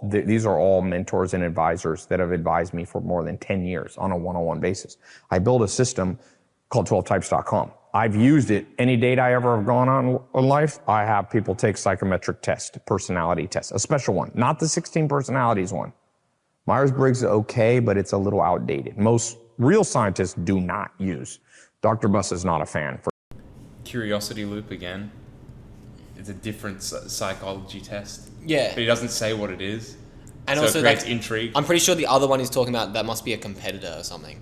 Speaker 3: these are all mentors and advisors that have advised me for more than 10 years on a one-on-one basis. I built a system called 12types.com. I've used it any date I ever have gone on in life. I have people take psychometric test, personality test, a special one, not the 16 personalities one. Myers-Briggs is okay, but it's a little outdated. Most real scientists do not use. Dr. Buss is not a fan.
Speaker 2: curiosity loop again. It's a different psychology test.
Speaker 1: Yeah.
Speaker 2: But he doesn't say what it is.
Speaker 1: And
Speaker 2: so
Speaker 1: also
Speaker 2: it creates
Speaker 1: like,
Speaker 2: intrigue.
Speaker 1: I'm pretty sure the other one he's talking about, that must be a competitor or something.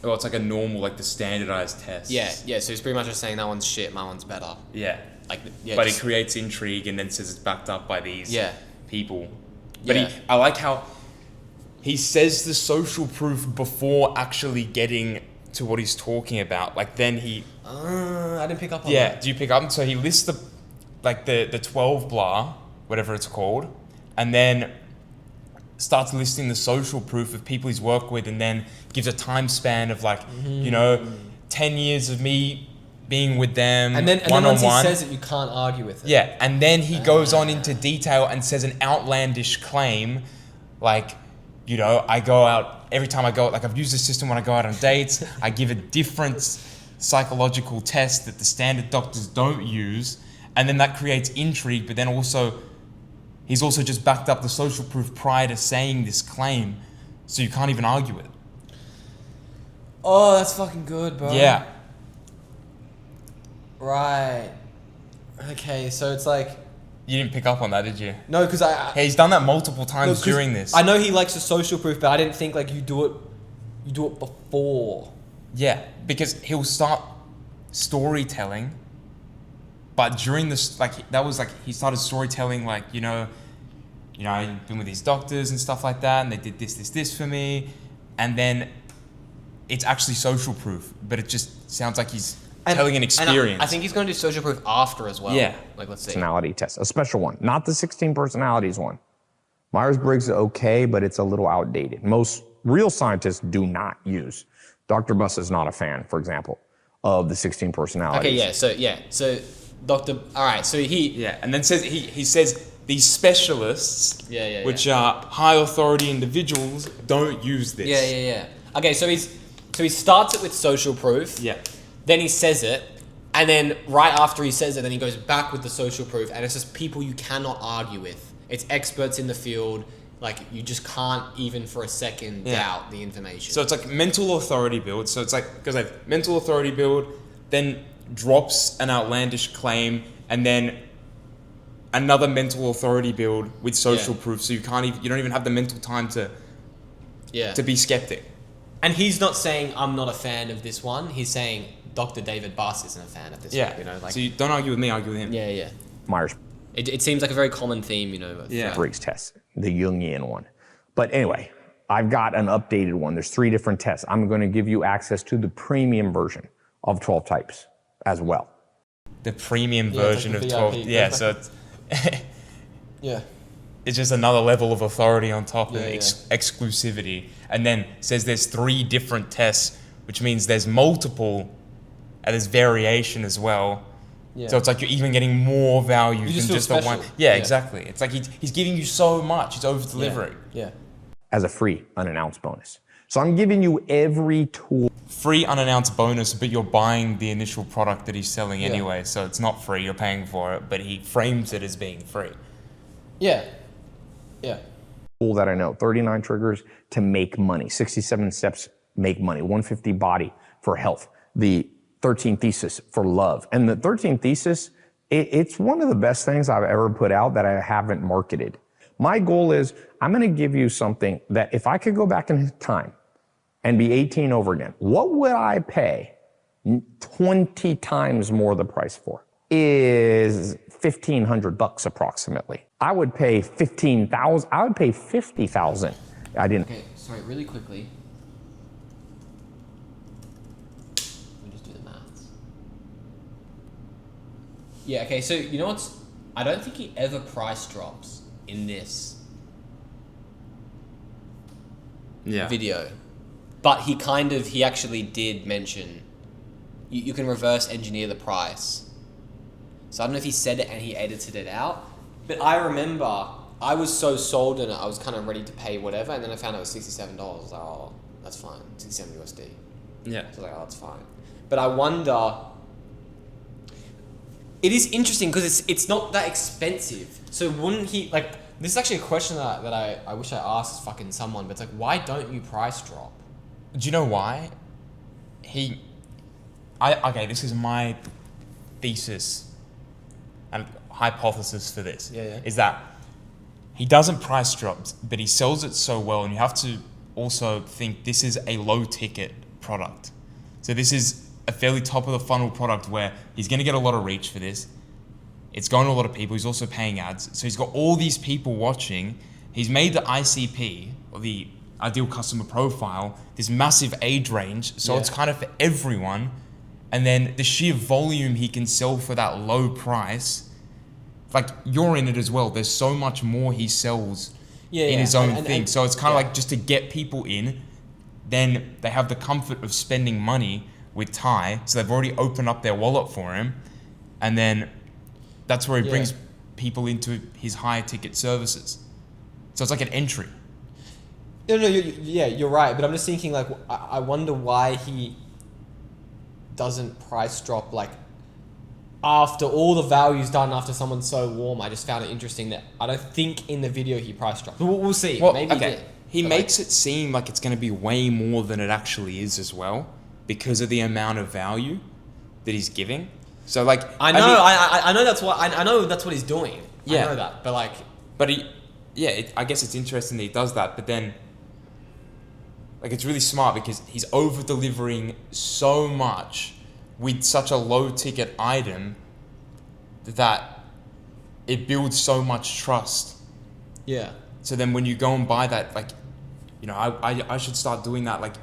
Speaker 2: Oh, it's like a normal, like the standardized test.
Speaker 1: Yeah, so he's pretty much just saying that one's shit, my one's better.
Speaker 2: Yeah.
Speaker 1: Like, yeah.
Speaker 2: But it creates intrigue and then says it's backed up by these people. But
Speaker 1: Yeah.
Speaker 2: I like how he says the social proof before actually getting to what he's talking about. Like then he...
Speaker 1: I didn't pick up on
Speaker 2: Yeah,
Speaker 1: that.
Speaker 2: do you pick up? So he lists the 12 blah, whatever it's called, and then starts listing the social proof of people he's worked with, and then gives a time span of like, 10 years of me being with them,
Speaker 1: And then once he says it, you can't argue with it.
Speaker 2: Yeah, and then he goes on into detail and says an outlandish claim, like, I go out, every time I go, like I've used this system when I go out on dates, I give a different psychological test that the standard doctors don't use, and then that creates intrigue, but then also, he's also just backed up the social proof prior to saying this claim, so you can't even argue it.
Speaker 1: Oh, that's fucking good, bro.
Speaker 2: Yeah.
Speaker 1: Right. Okay, so it's like...
Speaker 2: You didn't pick up on that, did you?
Speaker 1: No, because
Speaker 2: Hey, he's done that multiple times during this.
Speaker 1: I know he likes the social proof, but I didn't think like you do it before.
Speaker 2: Yeah, because he'll start storytelling, but during this, like, that was like, he started storytelling, like, I've been with these doctors and stuff like that, and they did this for me, and then it's actually social proof, but it just sounds like he's telling an experience.
Speaker 1: I think he's going to do social proof after as well.
Speaker 2: Yeah.
Speaker 1: Like, let's see.
Speaker 3: Personality test, a special one, not the 16 personalities one. Myers-Briggs is okay, but it's a little outdated. Most real scientists do not use. Dr. Buss is not a fan, for example, of the 16 personalities.
Speaker 1: Okay, so Dr. All right, so he...
Speaker 2: Yeah, and then he says these specialists, which are high authority individuals, don't use this.
Speaker 1: Yeah. Okay, so he starts it with social proof.
Speaker 2: Yeah.
Speaker 1: Then he says it, and then right after he says it, then he goes back with the social proof, and it's just people you cannot argue with. It's experts in the field. Like, you just can't even for a second doubt the information.
Speaker 2: So it's like mental authority build. So it's like, because like mental authority build, then drops an outlandish claim, and then another mental authority build with social proof. So you don't even have the mental time to be skeptic.
Speaker 1: And he's not saying I'm not a fan of this one. He's saying Dr. David Buss isn't a fan of this one. Like,
Speaker 2: so you don't argue with me, argue with him.
Speaker 1: Yeah.
Speaker 3: Myers.
Speaker 1: It seems like a very common theme,
Speaker 3: Briggs test, the Jungian one. But anyway, I've got an updated one. There's 3 different tests. I'm going to give you access to the premium version of 12 types as well.
Speaker 2: The premium version
Speaker 1: like
Speaker 2: of
Speaker 1: the
Speaker 2: 12.
Speaker 1: VIP.
Speaker 2: Yeah, so it's, it's just another level of authority on top of exclusivity. And then says there's 3 different tests, which means there's multiple, and there's variation as well. Yeah. So it's like you're even getting more value than just the one. Yeah, exactly. It's like he's giving you so much. He's over delivering.
Speaker 1: Yeah.
Speaker 3: As a free unannounced bonus. So I'm giving you every tool.
Speaker 2: Free unannounced bonus, but you're buying the initial product that he's selling anyway. So it's not free. You're paying for it, but he frames it as being free.
Speaker 1: Yeah.
Speaker 3: Tool that I know. 39 triggers to make money. 67 steps make money. 150 body for health. The 13 thesis for love. And the 13 thesis, it's one of the best things I've ever put out that I haven't marketed. My goal is I'm going to give you something that if I could go back in time and be 18 over again, what would I pay 20 times more the price for? Is $1,500 approximately. I would pay 15,000. I would pay 50,000. I didn't.
Speaker 1: Okay, sorry, really quickly. Yeah, okay, so you know what's... I don't think he ever price drops in this video. But he actually did mention you can reverse engineer the price. So I don't know if he said it and he edited it out. But I remember I was so sold on it, I was kind of ready to pay whatever, and then I found it was $67. I was like, oh, that's fine, 67 USD.
Speaker 2: Yeah.
Speaker 1: So I was like, oh, that's fine. But I wonder... It is interesting because it's not that expensive. So wouldn't he, like, this is actually a question that I wish I asked fucking someone, but it's like, why don't you price drop?
Speaker 2: Do you know why? Okay, this is my thesis and hypothesis for this
Speaker 1: Yeah.
Speaker 2: is that he doesn't price drops, but he sells it so well, and you have to also think this is a low ticket product. So this is a fairly top of the funnel product where he's going to get a lot of reach for this. It's going to a lot of people. He's also paying ads. So he's got all these people watching. He's made the ICP, or the ideal customer profile, this massive age range. So it's kind of for everyone. And then the sheer volume he can sell for that low price, like you're in it as well. There's so much more he sells in his own thing. So it's kind of like just to get people in, then they have the comfort of spending money with Tai. So they've already opened up their wallet for him. And then that's where he brings people into his higher ticket services. So it's like an entry.
Speaker 1: No, you're right. But I'm just thinking, like, I wonder why he doesn't price drop, like, after all the value's done, after someone's so warm. I just found it interesting that I don't think in the video he price dropped. We'll see.
Speaker 2: Well,
Speaker 1: Maybe
Speaker 2: okay. He makes it seem like it's going to be way more than it actually is as well, because of the amount of value that he's giving. So, like,
Speaker 1: I know that's what I know that's what he's doing.
Speaker 2: Yeah.
Speaker 1: I know that, but like,
Speaker 2: I guess it's interesting that he does that, but then, like, it's really smart because he's over delivering so much with such a low ticket item that it builds so much trust.
Speaker 1: yeah,
Speaker 2: So then when you go and buy that, like, you know, I should start doing that. Like,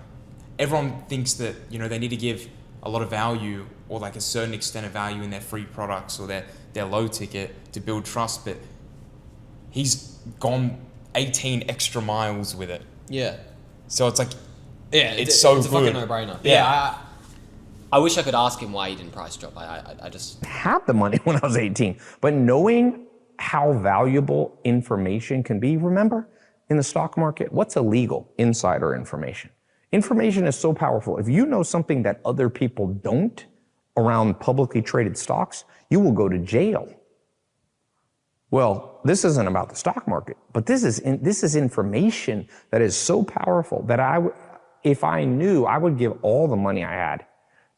Speaker 2: everyone thinks that, you know, they need to give a lot of value or like a certain extent of value in their free products or their low ticket to build trust, but he's gone 18 extra miles with it.
Speaker 1: yeah,
Speaker 2: So it's like,
Speaker 1: it's
Speaker 2: so
Speaker 1: a fucking
Speaker 2: good.
Speaker 1: no-brainer.
Speaker 2: Yeah.
Speaker 1: I wish I could ask him why he didn't price drop. I just
Speaker 3: Had the money when I was 18, but knowing how valuable information can be, remember, in the stock market, what's illegal? Insider information. Information is so powerful. If you know something that other people don't around publicly traded stocks, you will go to jail. Well, this isn't about the stock market, but this is information that is so powerful that if I knew, I would give all the money I had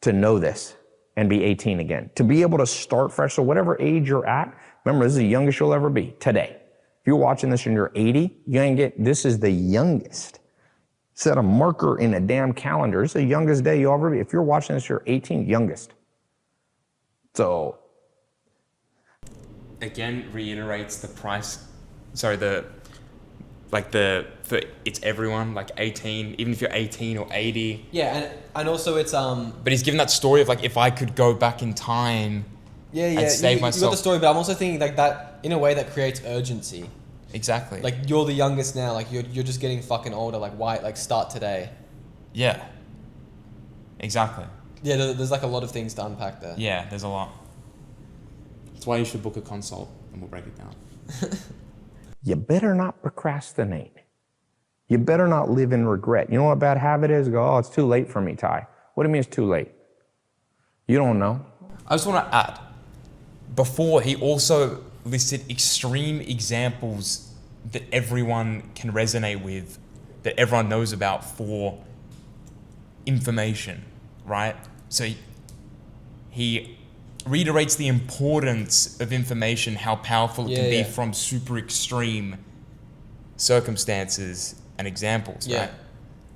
Speaker 3: to know this and be 18 again, to be able to start fresh. So whatever age you're at, remember, this is the youngest you'll ever be today. If you're watching this and you're 80, this is the youngest. Set a marker in a damn calendar. It's the youngest day you'll ever be. If you're watching this, you're 18, youngest. So.
Speaker 2: Again, reiterates the price. Sorry, it's everyone, like 18, even if you're 18 or 80.
Speaker 1: yeah, and also it's
Speaker 2: But he's given that story of like, if I could go back in time and save myself.
Speaker 1: You got the story, but I'm also thinking like that in a way that creates urgency.
Speaker 2: Exactly.
Speaker 1: Like, you're the youngest now. Like, you're just getting fucking older. Like, why? Like, start today.
Speaker 2: Yeah. Exactly.
Speaker 1: Yeah, there's like a lot of things to unpack there.
Speaker 2: Yeah, there's a lot. That's why you should book a consult and we'll break it down.
Speaker 3: You better not procrastinate. You better not live in regret. You know what a bad habit is? Go, it's too late for me, Tai. What do you mean it's too late? You don't know.
Speaker 2: I just want to add, before he also listed extreme examples that everyone can resonate with, that everyone knows about for information, right? So he reiterates the importance of information, how powerful it can be from super extreme circumstances and examples, right?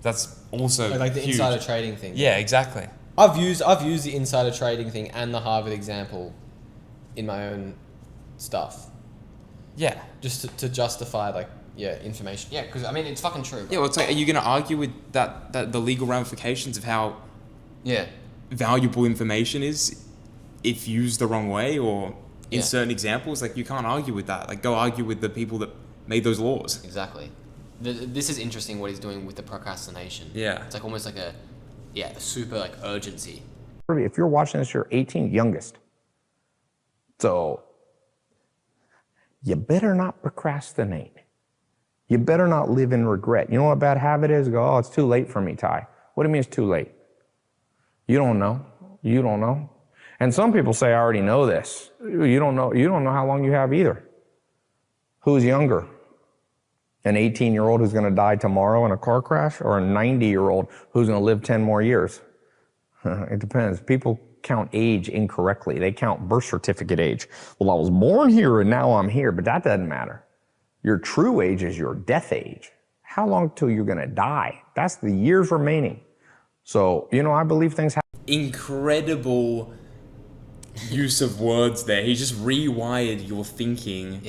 Speaker 2: That's also
Speaker 1: like the
Speaker 2: huge.
Speaker 1: insider trading thing.
Speaker 2: Yeah, exactly.
Speaker 1: I've used the insider trading thing and the Harvard example in my own stuff.
Speaker 2: Yeah.
Speaker 1: Just to justify like information. Yeah, because I mean it's fucking true.
Speaker 2: Yeah, well, it's like, are you going to argue with that the legal ramifications of how valuable information is if used the wrong way or in certain examples? Like, you can't argue with that. Like, go argue with the people that made those laws.
Speaker 1: Exactly. This is interesting what he's doing with the procrastination.
Speaker 2: Yeah.
Speaker 1: It's like almost like a super like urgency.
Speaker 3: If you're watching this, you're 18, youngest. So you better not procrastinate. You better not live in regret. You know what a bad habit is? Go, it's too late for me, Tai. What do you mean it's too late? You don't know. You don't know. And some people say, I already know this. You don't know. You don't know how long you have either. Who's younger? An 18-year-old who's going to die tomorrow in a car crash, or a 90-year-old who's going to live 10 more years? It depends. People count age incorrectly. They count birth certificate age. Well, I was born here and now I'm here, but that doesn't matter. Your true age is your death age. How long till you're gonna die? That's the years remaining. So, I believe things happen.
Speaker 2: Incredible use of words there. He just rewired your thinking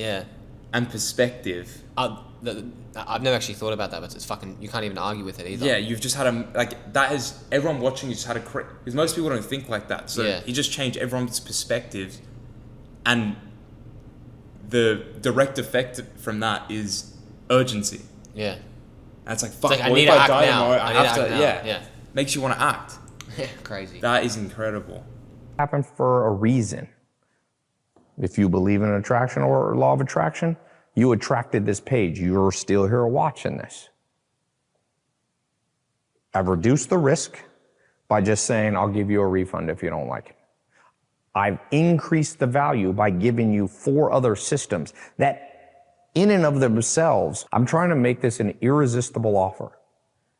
Speaker 2: and perspective.
Speaker 1: I've never actually thought about that, but it's fucking, you can't even argue with it either.
Speaker 2: Yeah, you've just had everyone watching just had because most people don't think like that. So he just changed everyone's perspective, and the direct effect from that is urgency.
Speaker 1: Yeah.
Speaker 2: And it's like, fuck,
Speaker 1: I need to act now.
Speaker 2: I have to, yeah. Makes you want to act.
Speaker 1: Yeah, crazy.
Speaker 2: That is incredible.
Speaker 3: Happen for a reason. If you believe in attraction or law of attraction, you attracted this page. You're still here watching this. I've reduced the risk by just saying, I'll give you a refund if you don't like it. I've increased the value by giving you 4 other systems that in and of themselves, I'm trying to make this an irresistible offer.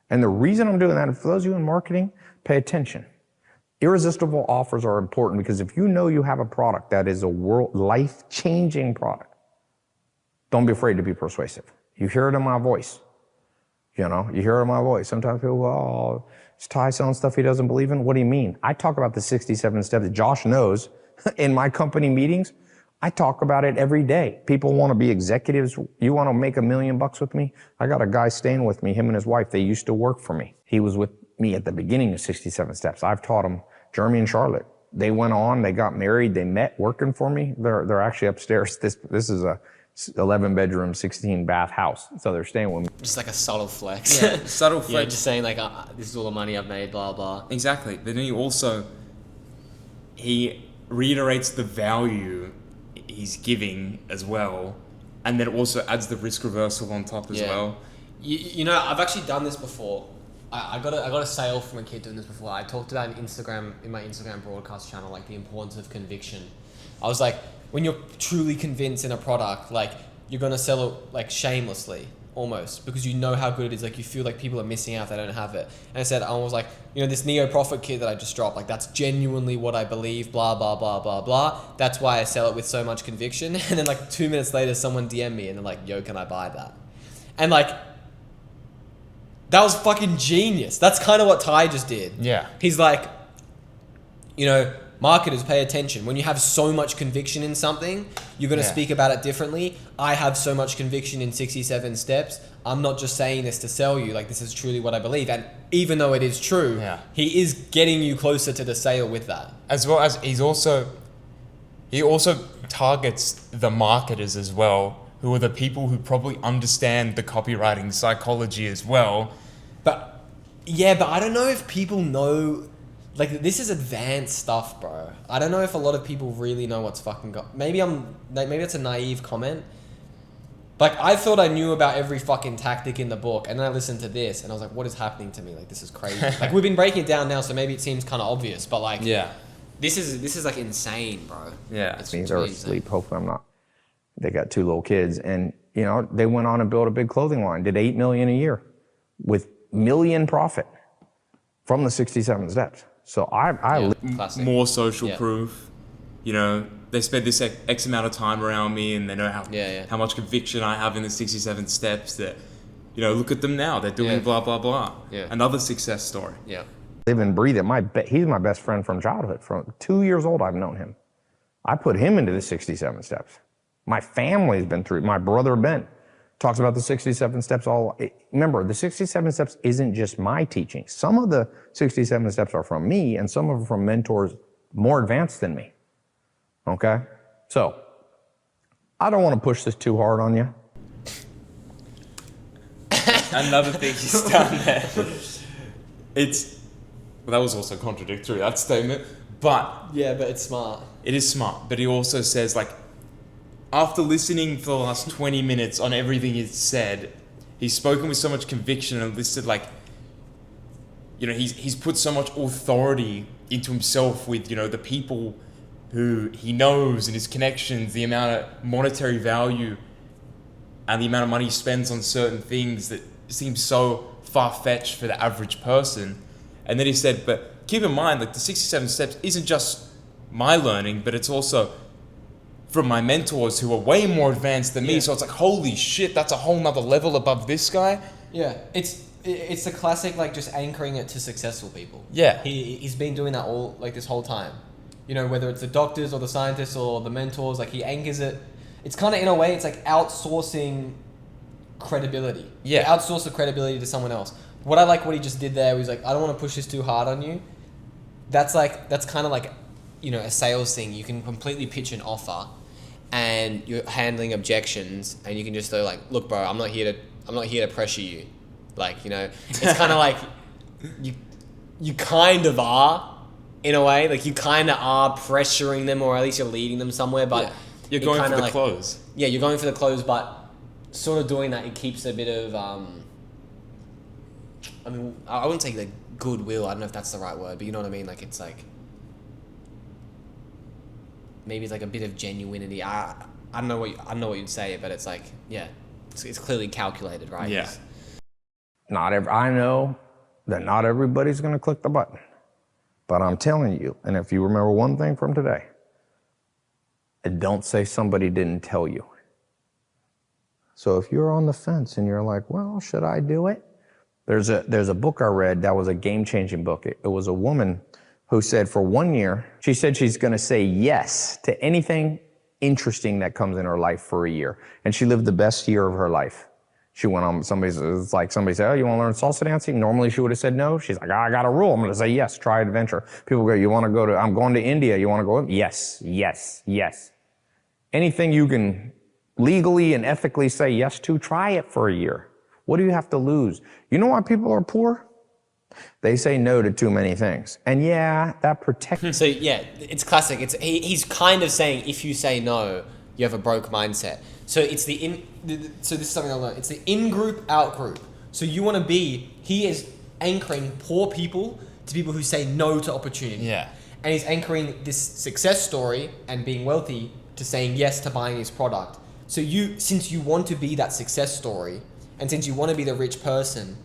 Speaker 3: And the reason I'm doing that, for those of you in marketing, pay attention. Irresistible offers are important because if you know you have a product that is a life-changing product, don't be afraid to be persuasive. You hear it in my voice. You hear it in my voice. Sometimes people go, oh, is Tai selling stuff he doesn't believe in? What do you mean? I talk about the 67 steps that Josh knows in my company meetings. I talk about it every day. People want to be executives. You want to make $1 million with me? I got a guy staying with me, him and his wife. They used to work for me. He was with me at the beginning of 67 steps. I've taught him, Jeremy and Charlotte. They went on, they got married, they met working for me. They're actually upstairs. This is a 11 bedroom, 16 bath house. So they're staying with me.
Speaker 1: Just like a subtle flex.
Speaker 2: Yeah, subtle flex.
Speaker 1: Yeah, just saying like, this is all the money I've made, blah, blah.
Speaker 2: Exactly. But then he reiterates the value he's giving as well. And then it also adds the risk reversal on top as well.
Speaker 1: I've actually done this before. I got a sale from a kid doing this before. I talked about in my Instagram broadcast channel, like the importance of conviction. I was like, when you're truly convinced in a product, like you're gonna sell it like shamelessly, almost, because you know how good it is. Like you feel like people are missing out if they don't have it. And I was like, this Neo Profit kit that I just dropped, like that's genuinely what I believe, blah, blah, blah, blah, blah. That's why I sell it with so much conviction. And then like 2 minutes later, someone DM me and they're like, yo, can I buy that? And like, that was fucking genius. That's kind of what Tai just did.
Speaker 2: Yeah.
Speaker 1: He's like, marketers, pay attention. When you have so much conviction in something, you're going to speak about it differently. I have so much conviction in 67 steps. I'm not just saying this to sell you. Like, this is truly what I believe. And even though it is true, he is getting you closer to the sale with that.
Speaker 2: As well as he also targets the marketers as well, who are the people who probably understand the copywriting psychology as well.
Speaker 1: But I don't know if people know, like, this is advanced stuff, bro. I don't know if a lot of people really know what's fucking maybe it's a naive comment. Like, I thought I knew about every fucking tactic in the book, and then I listened to this, and I was like, what is happening to me? Like, this is crazy. Like, we've been breaking it down now, so maybe it seems kind of obvious, but like, this is like insane, bro.
Speaker 3: Yeah. They're asleep. Hopefully I'm not. They got 2 little kids, and they went on and built a big clothing line, did $8 million a year with million profit from the 67 steps. So I
Speaker 2: more social proof. They spend this X amount of time around me, and they know how much conviction I have in the 67 steps. That look at them now. They're doing blah blah blah. Yeah. Another success story.
Speaker 1: Yeah.
Speaker 3: Live and breathe it. He's my best friend from childhood. From 2 years old, I've known him. I put him into the 67 steps. My family's been through. My brother Ben talks about the 67 steps. Remember, the 67 steps isn't just my teaching. Some of the 67 steps are from me, and some of them from mentors more advanced than me. Okay? So, I don't want to push this too hard on you.
Speaker 2: Another thing he's done there. That was also contradictory, that statement. But
Speaker 1: but it's smart.
Speaker 2: It is smart. But he also says, like, after listening for the last 20 minutes on everything he's said, he's spoken with so much conviction and listed, like, he's put so much authority into himself with, the people who he knows and his connections, the amount of monetary value and the amount of money he spends on certain things that seems so far-fetched for the average person. And then he said, but keep in mind, like the 67 steps isn't just my learning, but it's also from my mentors who are way more advanced than me. So it's like, holy shit, that's a whole nother level above this guy.
Speaker 1: Yeah, it's the classic, like, just anchoring it to successful people.
Speaker 2: Yeah.
Speaker 1: He's been doing that all, like, this whole time. You know, whether it's the doctors or the scientists or the mentors, like, he anchors it. It's kind of, in a way, it's like outsourcing credibility.
Speaker 2: Yeah.
Speaker 1: You outsource the credibility to someone else. What I like what he just did there was like, I don't want to push this too hard on you. That's kind of like, you know, a sales thing. You can completely pitch an offer and you're handling objections and you can just go like, look, bro, I'm not here to pressure you. Like, you know, it's kind of like you kind of are in a way, like you kind of are pressuring them, or at least you're leading them somewhere, but
Speaker 2: you're going for the close.
Speaker 1: Yeah, you're going for the close, but sort of doing that, it keeps a bit of, I mean, I wouldn't say like goodwill. I don't know if that's the right word, but you know what I mean? Like, it's like, maybe it's like a bit of genuinity. I don't know what you'd say, but it's like, yeah, it's clearly calculated, right?
Speaker 2: Yeah.
Speaker 3: I know that not everybody's going to click the button, but I'm telling you, and if you remember one thing from today, don't say somebody didn't tell you. So if you're on the fence and you're like, well, should I do it? There's a book I read that was a game-changing book. It was a woman who said for 1 year, she said she's going to say yes to anything interesting that comes in her life for a year. And she lived the best year of her life. She went on, somebody said, oh, you want to learn salsa dancing? Normally she would have said no. She's like, I got a rule. I'm going to say yes, try adventure. People go, I'm going to India. You want to go? Yes, yes, yes. Anything you can legally and ethically say yes to, try it for a year. What do you have to lose? You know why people are poor? They say no to too many things. And yeah, that protects.
Speaker 1: So yeah, it's classic. He's kind of saying if you say no, you have a broke mindset. So it's so this is something I learned. It's the in-group, out-group. So he is anchoring poor people to people who say no to opportunity.
Speaker 2: Yeah.
Speaker 1: And he's anchoring this success story and being wealthy to saying yes to buying his product. So since you want to be that success story, and since you want to be the rich person,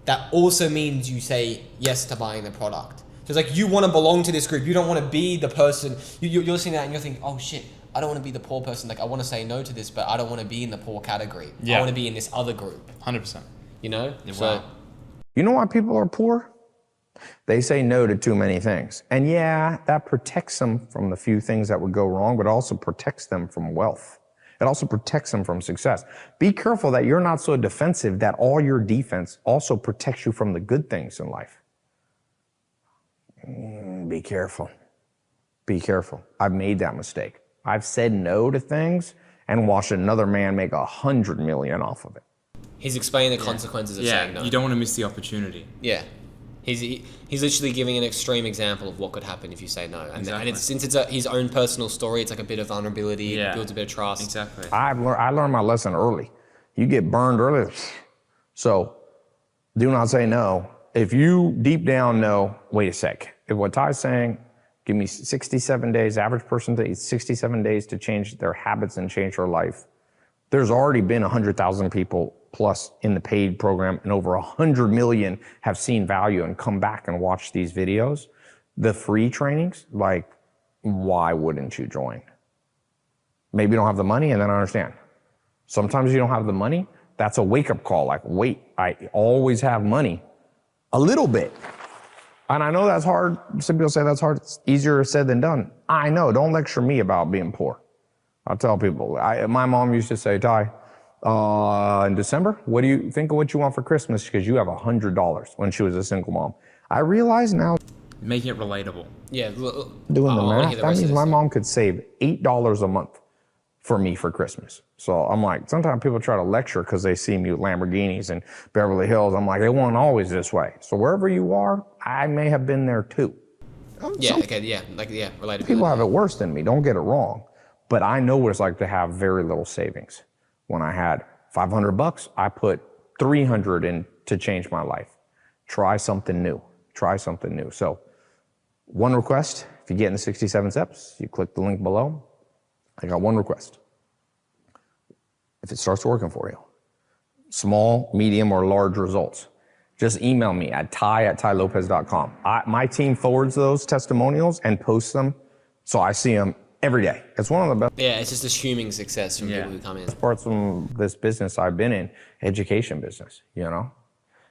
Speaker 1: that also means you say yes to buying the product. So it's like you want to belong to this group. You don't want to be the person. You're seeing that and you're thinking, oh shit, I don't want to be the poor person. Like, I want to say no to this, but I don't want to be in the poor category.
Speaker 2: Yeah.
Speaker 1: I want to be in this other group.
Speaker 2: 100%.
Speaker 1: You know?
Speaker 2: Yeah,
Speaker 1: So,
Speaker 2: wow.
Speaker 3: You know why people are poor? They say no to too many things. And yeah, that protects them from the few things that would go wrong, but also protects them from wealth. It also protects them from success. Be careful that you're not so defensive that all your defense also protects you from the good things in life. Be careful. Be careful. I've made that mistake. I've said no to things and watched another man make 100 million off of it.
Speaker 1: he's explaining the consequences of saying no.
Speaker 2: You don't want to miss the opportunity.
Speaker 1: Yeah. He's literally giving an extreme example of what could happen if you say no. And,
Speaker 2: Exactly.
Speaker 1: and since it's his own personal story, it's like a bit of vulnerability.
Speaker 2: Yeah.
Speaker 1: It builds a bit of trust.
Speaker 2: Exactly.
Speaker 3: I learned my lesson early. You get burned early. So do not say no. If you deep down know, wait a sec. If what Ty's saying, give me 67 days, average person takes 67 days to change their habits and change their life. There's already been 100,000 people plus in the paid program, and over 100 million have seen value and come back and watch these videos. The free trainings, like, why wouldn't you join? Maybe you don't have the money, and then I understand. Sometimes you don't have the money. That's a wake-up call. Like, wait, I always have money. A little bit. And I know that's hard. Some people say that's hard. It's easier said than done. I know. Don't lecture me about being poor. I'll tell people. My mom used to say, Ty, in December, what do you think of what you want for Christmas? Because you have $100 when she was a single mom. I realize now.
Speaker 2: Making it relatable.
Speaker 1: Yeah.
Speaker 3: Doing the math, that means my mom could save $8 a month for me for Christmas. So I'm like, sometimes people try to lecture because they see me with Lamborghinis in Beverly Hills. I'm like, it wasn't always this way. So wherever you are, I may have been there too.
Speaker 1: Yeah, okay, yeah, like, yeah, relatability.
Speaker 3: People have it worse than me, don't get it wrong. But I know what it's like to have very little savings. When I had $500, I put 300 in to change my life. Try something new. Try something new. So one request, if you get in the 67 steps, you click the link below. I got one request. If it starts working for you, small, medium, or large results, just email me at ty@tailopez.com. My team forwards those testimonials and posts them, so I see them every day. It's one of the best
Speaker 1: Yeah, it's just assuming success from people who come in.
Speaker 3: parts from this business I've been in, education business, you know?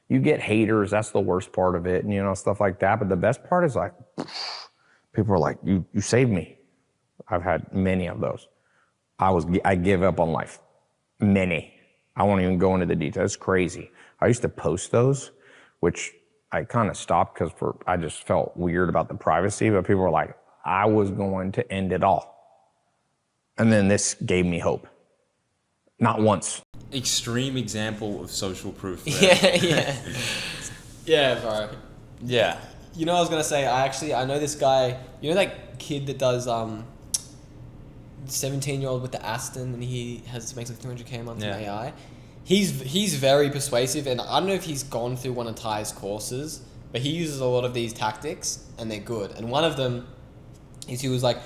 Speaker 3: You get haters, that's the worst part of it, and you know, stuff like that. But the best part is like, people are like, you saved me. I've had many of those. I give up on life. Many. I won't even go into the details. It's crazy. I used to post those, which I kind of stopped because I just felt weird about the privacy, but people were like, I was going to end it all. And then this gave me hope. Not once.
Speaker 2: Extreme example of social proof.
Speaker 1: Yeah. Yeah, bro.
Speaker 2: Yeah.
Speaker 1: You know, I was gonna say, I know this guy. You know that kid that does 17-year-old with the Aston, and he makes like 300K a month in AI. He's very persuasive, and I don't know if he's gone through one of Ty's courses, but he uses a lot of these tactics, and they're good. And one of them is he was like,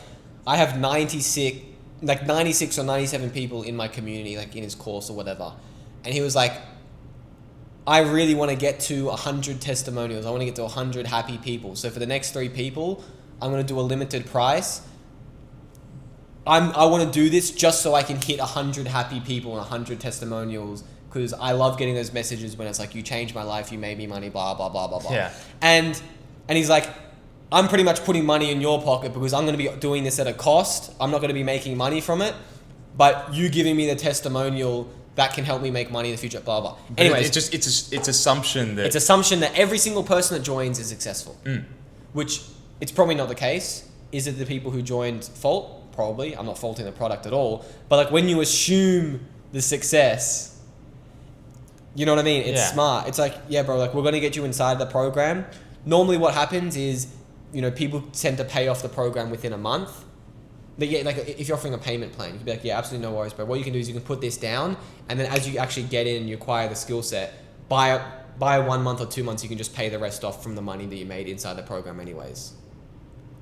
Speaker 1: I have 96 or 97 people in my community, like in his course or whatever, and he was like, I really want to get to 100 testimonials. I want to get to 100 happy people. So for the next 3 people, I'm going to do a limited price. I want to do this just so I can hit 100 happy people and 100 testimonials, because I love getting those messages when it's like, you changed my life, you made me money, blah, blah, blah, blah, blah.
Speaker 2: Yeah.
Speaker 1: And he's like, I'm pretty much putting money in your pocket because I'm going to be doing this at a cost. I'm not going to be making money from it, but you giving me the testimonial, that can help me make money in the future, blah, blah. Anyways,
Speaker 2: it's assumption that
Speaker 1: every single person that joins is successful, which it's probably not the case. Is it the people who joined fault? Probably. I'm not faulting the product at all. But like when you assume the success, you know what I mean? It's smart. It's like, yeah, bro, like we're going to get you inside the program. Normally what happens is, you know, people tend to pay off the program within a month. Like if you're offering a payment plan, you can be like, yeah, absolutely no worries, bro. What you can do is you can put this down, and then as you actually get in and you acquire the skill set, by 1 month or 2 months, you can just pay the rest off from the money that you made inside the program anyways.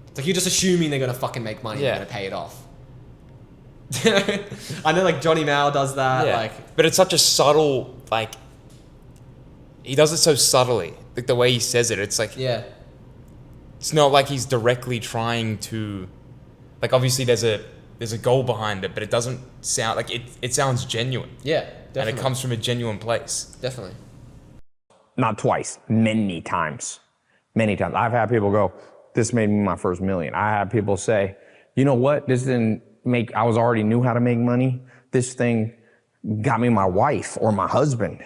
Speaker 1: It's like you're just assuming they're going to fucking make money and they're going to pay it off. I know like Johnny Mao does that.
Speaker 2: Yeah.
Speaker 1: Like,
Speaker 2: but it's such a subtle, like, he does it so subtly. Like the way he says it, it's like, it's not like he's directly trying to, like obviously there's a goal behind it, but it doesn't sound like it sounds genuine.
Speaker 1: Yeah, definitely.
Speaker 2: And it comes from a genuine place.
Speaker 1: Definitely.
Speaker 3: Not twice, many times. Many times. I've had people go, this made me my first million. I had people say, you know what? This didn't make, I already knew how to make money. This thing got me my wife or my husband.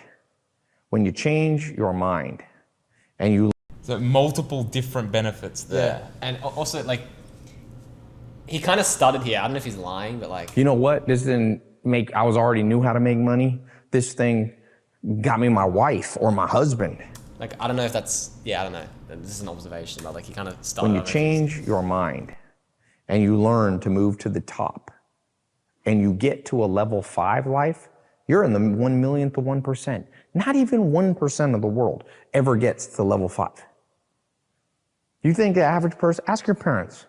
Speaker 3: When you change your mind and you...
Speaker 2: So multiple different benefits there.
Speaker 1: Yeah. And also like, he kind of stuttered here. I don't know if he's lying, but like...
Speaker 3: You know what? This didn't make, I already knew how to make money. This thing got me my wife or my husband.
Speaker 1: Like, I don't know if that's... Yeah, I don't know. This is an observation, but like he kind of started...
Speaker 3: When you change your mind and you learn to move to the top and you get to a level 5 life, you're in the 1 millionth of 1%. Not even 1% of the world ever gets to level 5. You think the average person... Ask your parents.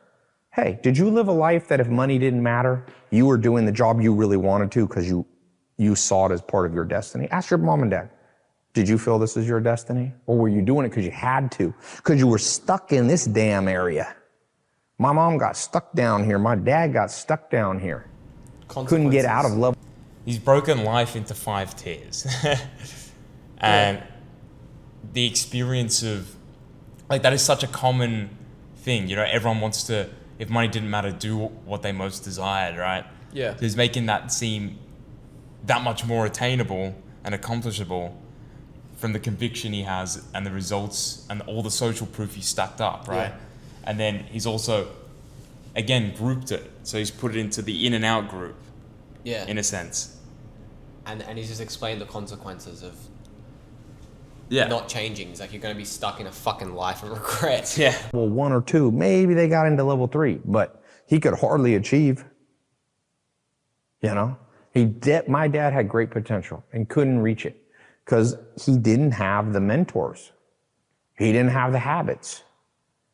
Speaker 3: Hey, did you live a life that if money didn't matter, you were doing the job you really wanted to because you saw it as part of your destiny? Ask your mom and dad. Did you feel this is your destiny? Or were you doing it because you had to? Because you were stuck in this damn area. My mom got stuck down here. My dad got stuck down here. Couldn't get out of level.
Speaker 2: He's broken life into 5 tiers. And the experience of, like, that is such a common thing. You know, everyone wants to, if money didn't matter, do what they most desired, right?
Speaker 1: Yeah.
Speaker 2: So he's making that seem that much more attainable and accomplishable from the conviction he has and the results and all the social proof he stacked up, right? Yeah. And then he's also, again, grouped it. So he's put it into the in and out group.
Speaker 1: Yeah.
Speaker 2: In a sense.
Speaker 1: And he's just explained the consequences of
Speaker 2: yeah.
Speaker 1: not changing. He's like, you're going to be stuck in a fucking life of regret.
Speaker 2: Yeah.
Speaker 3: Well, 1 or 2, maybe they got into level 3, but he could hardly achieve. You know? My dad had great potential and couldn't reach it because he didn't have the mentors. He didn't have the habits.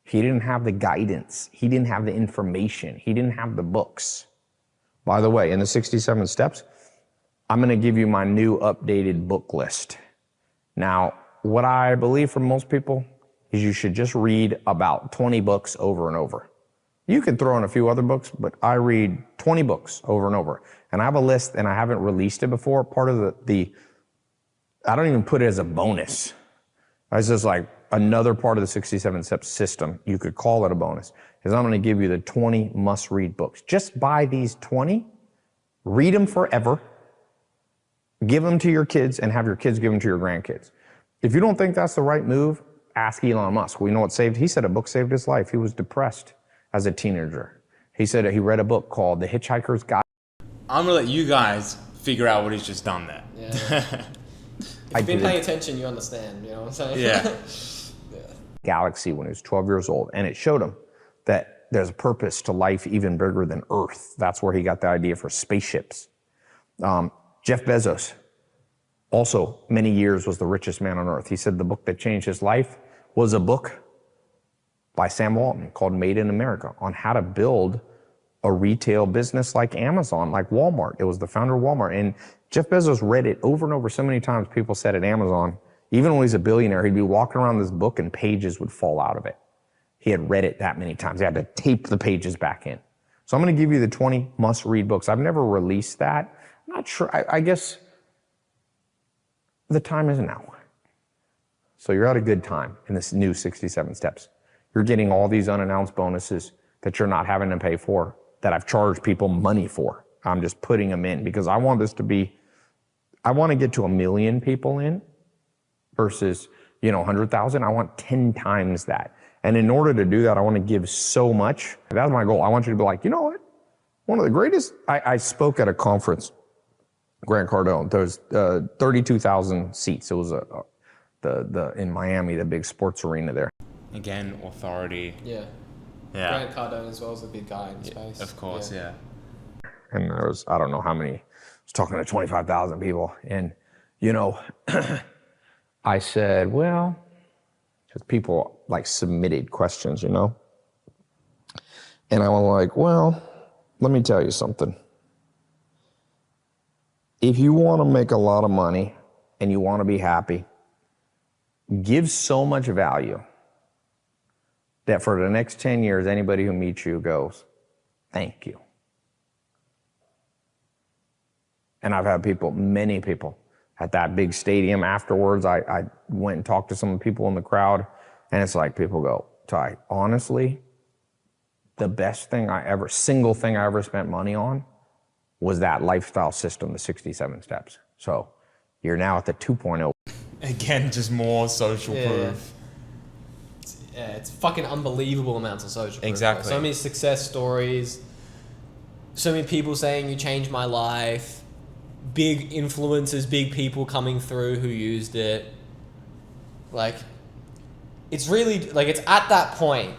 Speaker 3: He didn't have the guidance. He didn't have the information. He didn't have the books. By the way, in the 67 steps, I'm going to give you my new updated book list. Now, what I believe from most people is you should just read about 20 books over and over. You can throw in a few other books, but I read 20 books over and over. And I have a list, and I haven't released it before. Part of I don't even put it as a bonus. It's just like another part of the 67 step system. You could call it a bonus. Is I'm going to give you the 20 must-read books. Just buy these 20, read them forever, give them to your kids, and have your kids give them to your grandkids. If you don't think that's the right move, ask Elon Musk. We know what saved. He said a book saved his life. He was depressed as a teenager. He said he read a book called The Hitchhiker's Guide.
Speaker 2: I'm gonna let you guys figure out what he's just done there.
Speaker 1: Yeah. If you've been paying attention, you understand. You know what I'm saying?
Speaker 2: Yeah.
Speaker 3: Galaxy when he was 12 years old, and it showed him that there's a purpose to life even bigger than Earth. That's where he got the idea for spaceships. Jeff Bezos, also many years was the richest man on Earth. He said the book that changed his life was a book by Sam Walton called Made in America on how to build a retail business like Amazon, like Walmart. It was the founder of Walmart. And Jeff Bezos read it over and over so many times. People said at Amazon, even when he's a billionaire, he'd be walking around this book and pages would fall out of it. He had read it that many times. He had to tape the pages back in. So I'm going to give you the 20 must-read books. I've never released that. I'm not sure. I guess the time is now. So you're at a good time in this new 67 steps. You're getting all these unannounced bonuses that you're not having to pay for, that I've charged people money for. I'm just putting them in because I want this to be, I want to get to 1 million people in versus, 100,000. I want 10 times that. And in order to do that, I want to give so much. That's my goal. I want you to be like, you know what? One of the greatest, I spoke at a conference, Grant Cardone. There's 32,000 seats. It was in Miami, the big sports arena there.
Speaker 2: Again, authority.
Speaker 1: Yeah.
Speaker 2: Yeah.
Speaker 1: Grant Cardone as well as a big guy in space.
Speaker 2: Of course, yeah.
Speaker 3: And there was, I don't know how many, I was talking to 25,000 people. And, I said, well, because people submitted questions, And I was like, well, let me tell you something. If you want to make a lot of money and you want to be happy, give so much value that for the next 10 years, anybody who meets you goes, thank you. And I've had many people, at that big stadium afterwards. I went and talked to some people in the crowd, and it's like people go, Tai, honestly, the best thing single thing I ever spent money on was that lifestyle system, the 67 steps. So you're now at the 2.0.
Speaker 2: Again, just more social proof.
Speaker 1: It's fucking unbelievable amounts of social proof.
Speaker 2: Exactly.
Speaker 1: So many success stories, so many people saying you changed my life, big influencers, big people coming through who used it. It's really, it's at that point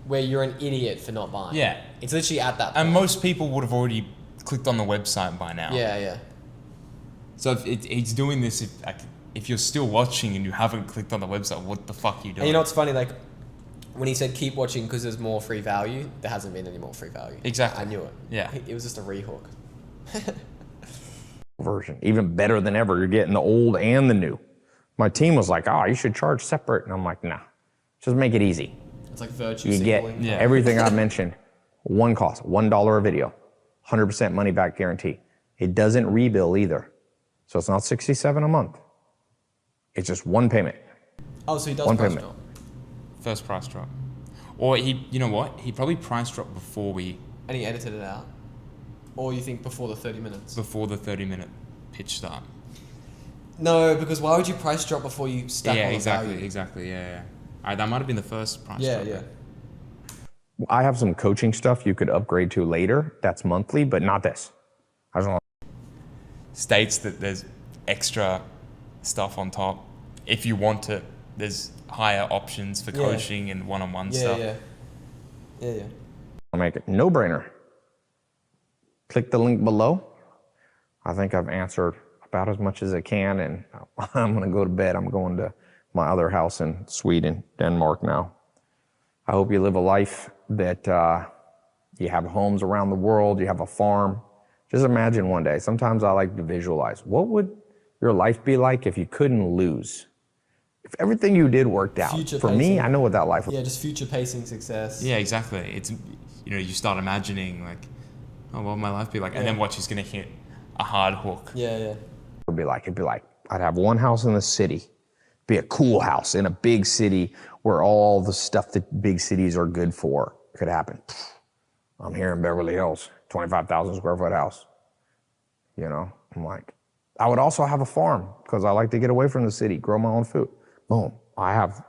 Speaker 1: where you're an idiot for not buying.
Speaker 2: Yeah.
Speaker 1: It's literally at that point.
Speaker 2: And most people would have already clicked on the website by now.
Speaker 1: Yeah.
Speaker 2: So if he's doing this, if you're still watching and you haven't clicked on the website, what the fuck are you doing?
Speaker 1: And you know what's funny? When he said keep watching because there's more free value, there hasn't been any more free value.
Speaker 2: Exactly.
Speaker 1: I knew it.
Speaker 2: Yeah.
Speaker 1: It was just a rehook.
Speaker 3: Version, even better than ever. You're getting the old and the new. My team was like, you should charge separate. And I'm like, nah, just make it easy.
Speaker 1: It's like virtue
Speaker 3: You get
Speaker 1: signaling.
Speaker 3: everything I mentioned, one cost, $1 a video, 100% money back guarantee. It doesn't rebill either. So it's not 67 a month. It's just one payment.
Speaker 1: Oh, so he does
Speaker 3: One
Speaker 1: price
Speaker 3: payment.
Speaker 1: drop.
Speaker 2: First price drop. Or you know what? He probably price dropped before
Speaker 1: And he edited it out. Or you think before the 30 minutes?
Speaker 2: the 30-minute pitch start.
Speaker 1: No, because why would you price drop before you stack all the value?
Speaker 2: Exactly. Yeah. That might have been the first price drop.
Speaker 1: Yeah.
Speaker 3: I have some coaching stuff you could upgrade to later. That's monthly, but not this. I don't know.
Speaker 2: States that there's extra stuff on top. If you want it, there's higher options for coaching and one-on-one stuff.
Speaker 1: Yeah.
Speaker 3: I'll make it no-brainer. Click the link below. I think I've answered about as much as I can, and I'm going to go to bed. I'm going to my other house in Sweden, Denmark now. I hope you live a life that you have homes around the world, you have a farm. Just imagine one day. Sometimes I like to visualize. What would your life be like if you couldn't lose? If everything you did worked out,
Speaker 1: Future
Speaker 3: for
Speaker 1: pacing.
Speaker 3: me, I know what that life was.
Speaker 1: Yeah, just future pacing success.
Speaker 2: Yeah, exactly. It's, you start imagining like, oh, what would my life be like? And then watch, he's gonna hit a hard hook.
Speaker 1: Yeah.
Speaker 3: It'd be like, I'd have one house in the city, be a cool house in a big city where all the stuff that big cities are good for could happen. I'm here in Beverly Hills, 25,000 square foot house. I'm like, I would also have a farm because I like to get away from the city, grow my own food. Boom, I have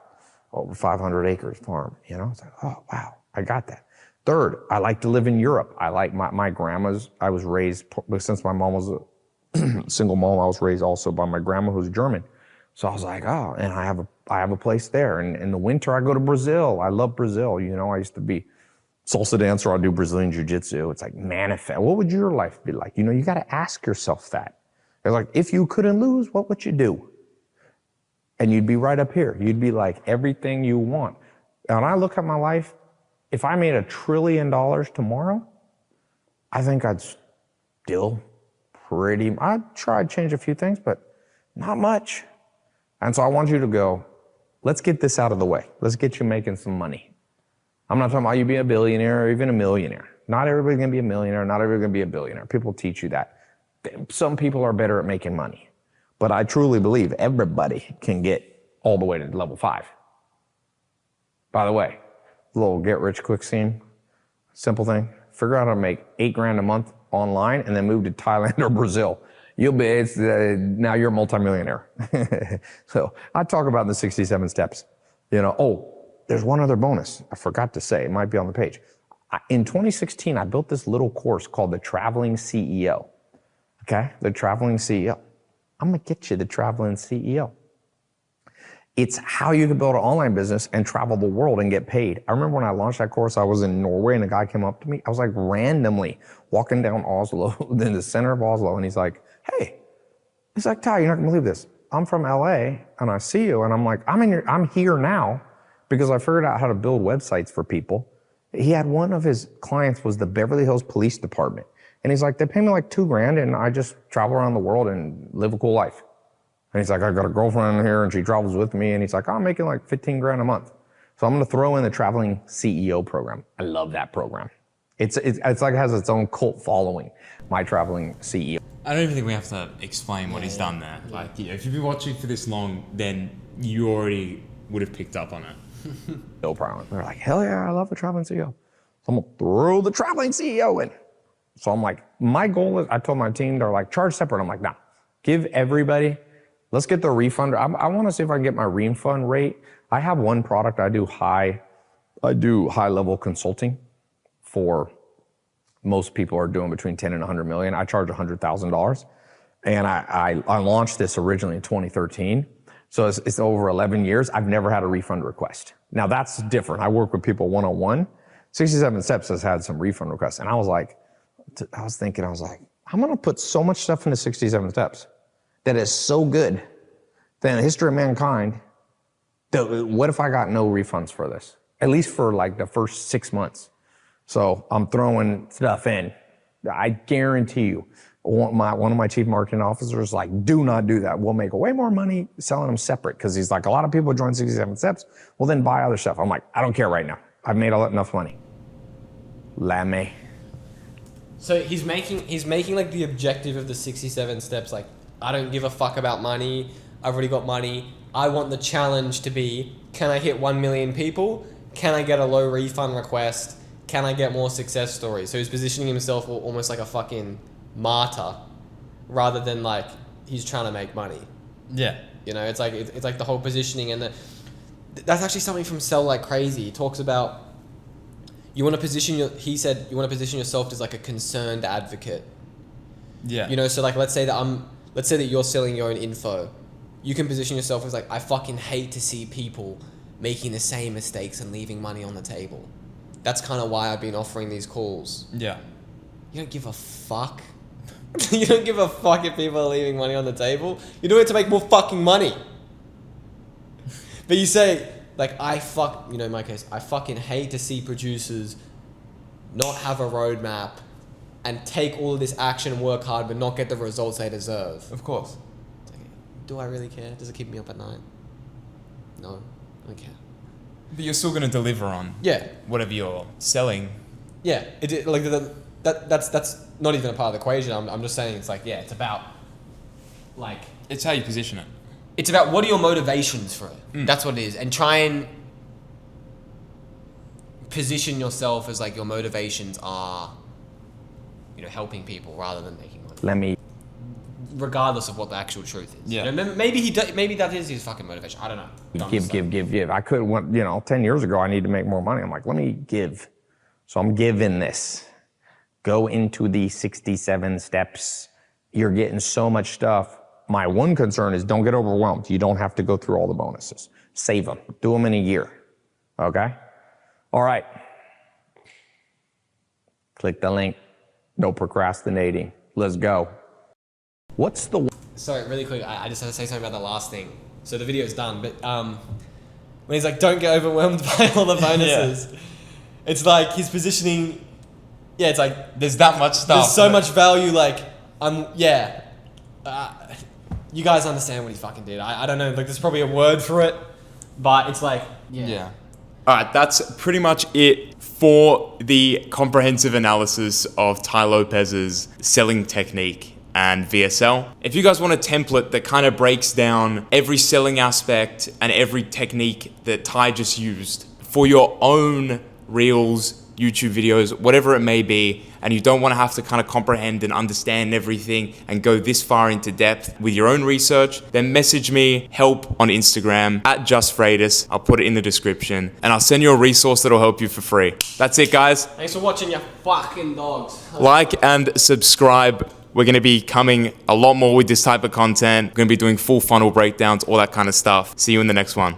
Speaker 3: over 500 acres farm, It's like, oh, wow, I got that. Third, I like to live in Europe. I like my grandma's, I was raised, since my mom was a single mom, I was raised also by my grandma who's German. So I was like, oh, and I have a place there. And in the winter, I go to Brazil. I love Brazil. I used to be salsa dancer. I'll do Brazilian jiu-jitsu. It's like, manifest. What would your life be like? You got to ask yourself that. It's like, if you couldn't lose, what would you do? And you'd be right up here. You'd be like everything you want. And I look at my life, if I made $1 trillion tomorrow, I think I'd still I'd try to change a few things, but not much. And so I want you to go, let's get this out of the way. Let's get you making some money. I'm not talking about you being a billionaire or even a millionaire. Not everybody's gonna be a millionaire, not everybody's gonna be a billionaire. People teach you that. Some people are better at making money. But I truly believe everybody can get all the way to level 5. By the way, a little get rich quick scheme, simple thing. Figure out how to make $8,000 a month online and then move to Thailand or Brazil. Now you're a multimillionaire. So I talk about the 67 steps. There's one other bonus. I forgot to say, it might be on the page. In 2016, I built this little course called the Traveling CEO. Okay, the Traveling CEO. I'm gonna get you the Traveling CEO. It's how you can build an online business and travel the world and get paid. I remember when I launched that course, I was in Norway and a guy came up to me. I was like randomly walking down Oslo, in the center of Oslo, and he's like, hey, he's like, Tai, you're not gonna believe this. I'm from LA and I see you, and I'm like, I'm here now because I figured out how to build websites for people. He had one of his clients was the Beverly Hills Police Department. And he's like, they pay me like $2,000 and I just travel around the world and live a cool life. And he's like, I got a girlfriend here and she travels with me. And he's like, I'm making like $15,000 a month. So I'm gonna throw in the Traveling CEO program. I love that program. It's like it has its own cult following, my Traveling CEO.
Speaker 2: I don't even think we have to explain what he's done there. Like, if you've been watching for this long, then you already would have picked up on it.
Speaker 3: No problem. They're like, hell yeah, I love the Traveling CEO. So I'm gonna throw the Traveling CEO in. So I'm like, my goal is, I told my team, they're like, charge separate. I'm like, nah, give everybody, let's get the refund. I want to see if I can get my refund rate. I have one product, I do high level consulting for most people are doing between 10 and 100 million. I charge $100,000. And I launched this originally in 2013. So it's over 11 years. I've never had a refund request. Now that's different. I work with people one-on-one. 67 Steps has had some refund requests. And I was like, I'm gonna put so much stuff into 67 Steps that is so good that in the history of mankind, what if I got no refunds for this? At least for like the first 6 months. So I'm throwing stuff in. I guarantee you, one of my chief marketing officers like, do not do that. We'll make way more money selling them separate. Cause he's like, a lot of people join 67 Steps. Well, then buy other stuff. I'm like, I don't care right now. I've made enough money. Lame.
Speaker 1: So he's making like the objective of the 67 steps, like, I don't give a fuck about money. I've already got money. I want the challenge to be, can I hit 1 million people? Can I get a low refund request? Can I get more success stories? So he's positioning himself almost like a fucking martyr rather than like he's trying to make money.
Speaker 2: Yeah.
Speaker 1: It's like the whole positioning, and that's actually something from Sell Like Crazy. He talks about you want to position yourself as like a concerned advocate.
Speaker 2: Yeah.
Speaker 1: So like let's say that you're selling your own info. You can position yourself as like, I fucking hate to see people making the same mistakes and leaving money on the table. That's kind of why I've been offering these calls.
Speaker 2: Yeah.
Speaker 1: You don't give a fuck. You don't give a fuck if people are leaving money on the table. You're doing it to make more fucking money. But you say, like, in my case, I fucking hate to see producers not have a roadmap and take all of this action and work hard but not get the results they deserve.
Speaker 2: Of course.
Speaker 1: It's like, do I really care? Does it keep me up at night? No, I don't care.
Speaker 2: But you're still going to deliver on
Speaker 1: Yeah,
Speaker 2: whatever you're selling.
Speaker 1: yeah. Like that's not even a part of the equation. I'm just saying it's like, yeah, it's about like
Speaker 2: It's how you position it.
Speaker 1: it's about what are your motivations for it. That's what it is, and try and position yourself as like your motivations are, you know, helping people rather than making money.
Speaker 3: Let me
Speaker 1: Regardless of what the actual truth is.
Speaker 2: Yeah.
Speaker 1: You know, maybe maybe that is his fucking motivation. I don't know. I'm just saying.
Speaker 3: give. I could, 10 years ago, I need to make more money. I'm like, let me give. So I'm giving this. Go into the 67 steps. You're getting so much stuff. My one concern is don't get overwhelmed. You don't have to go through all the bonuses. Save them. Do them in a year. Okay? All right. Click the link. No procrastinating. Let's go. What's the...
Speaker 1: Sorry, really quick. I just had to say something about the last thing. So the video's done, but when he's like, don't get overwhelmed by all the bonuses. It's like he's positioning... Yeah, it's like...
Speaker 2: There's that much stuff.
Speaker 1: There's so much value, like... you guys understand what he fucking did. I don't know, like there's probably a word for it, but it's like...
Speaker 2: Yeah. All right, that's pretty much it for the comprehensive analysis of Tai Lopez's selling technique and VSL. If you guys want a template that kind of breaks down every selling aspect and every technique that Tai just used for your own reels, YouTube videos, whatever it may be, and you don't want to have to kind of comprehend and understand everything and go this far into depth with your own research, then message me help on Instagram at JustFreitas. I'll put it in the description and I'll send you a resource that'll help you for free. That's it, guys.
Speaker 1: Thanks for watching, you fucking dogs.
Speaker 2: Like and subscribe. We're going to be coming a lot more with this type of content. We're going to be doing full funnel breakdowns, all that kind of stuff. See you in the next one.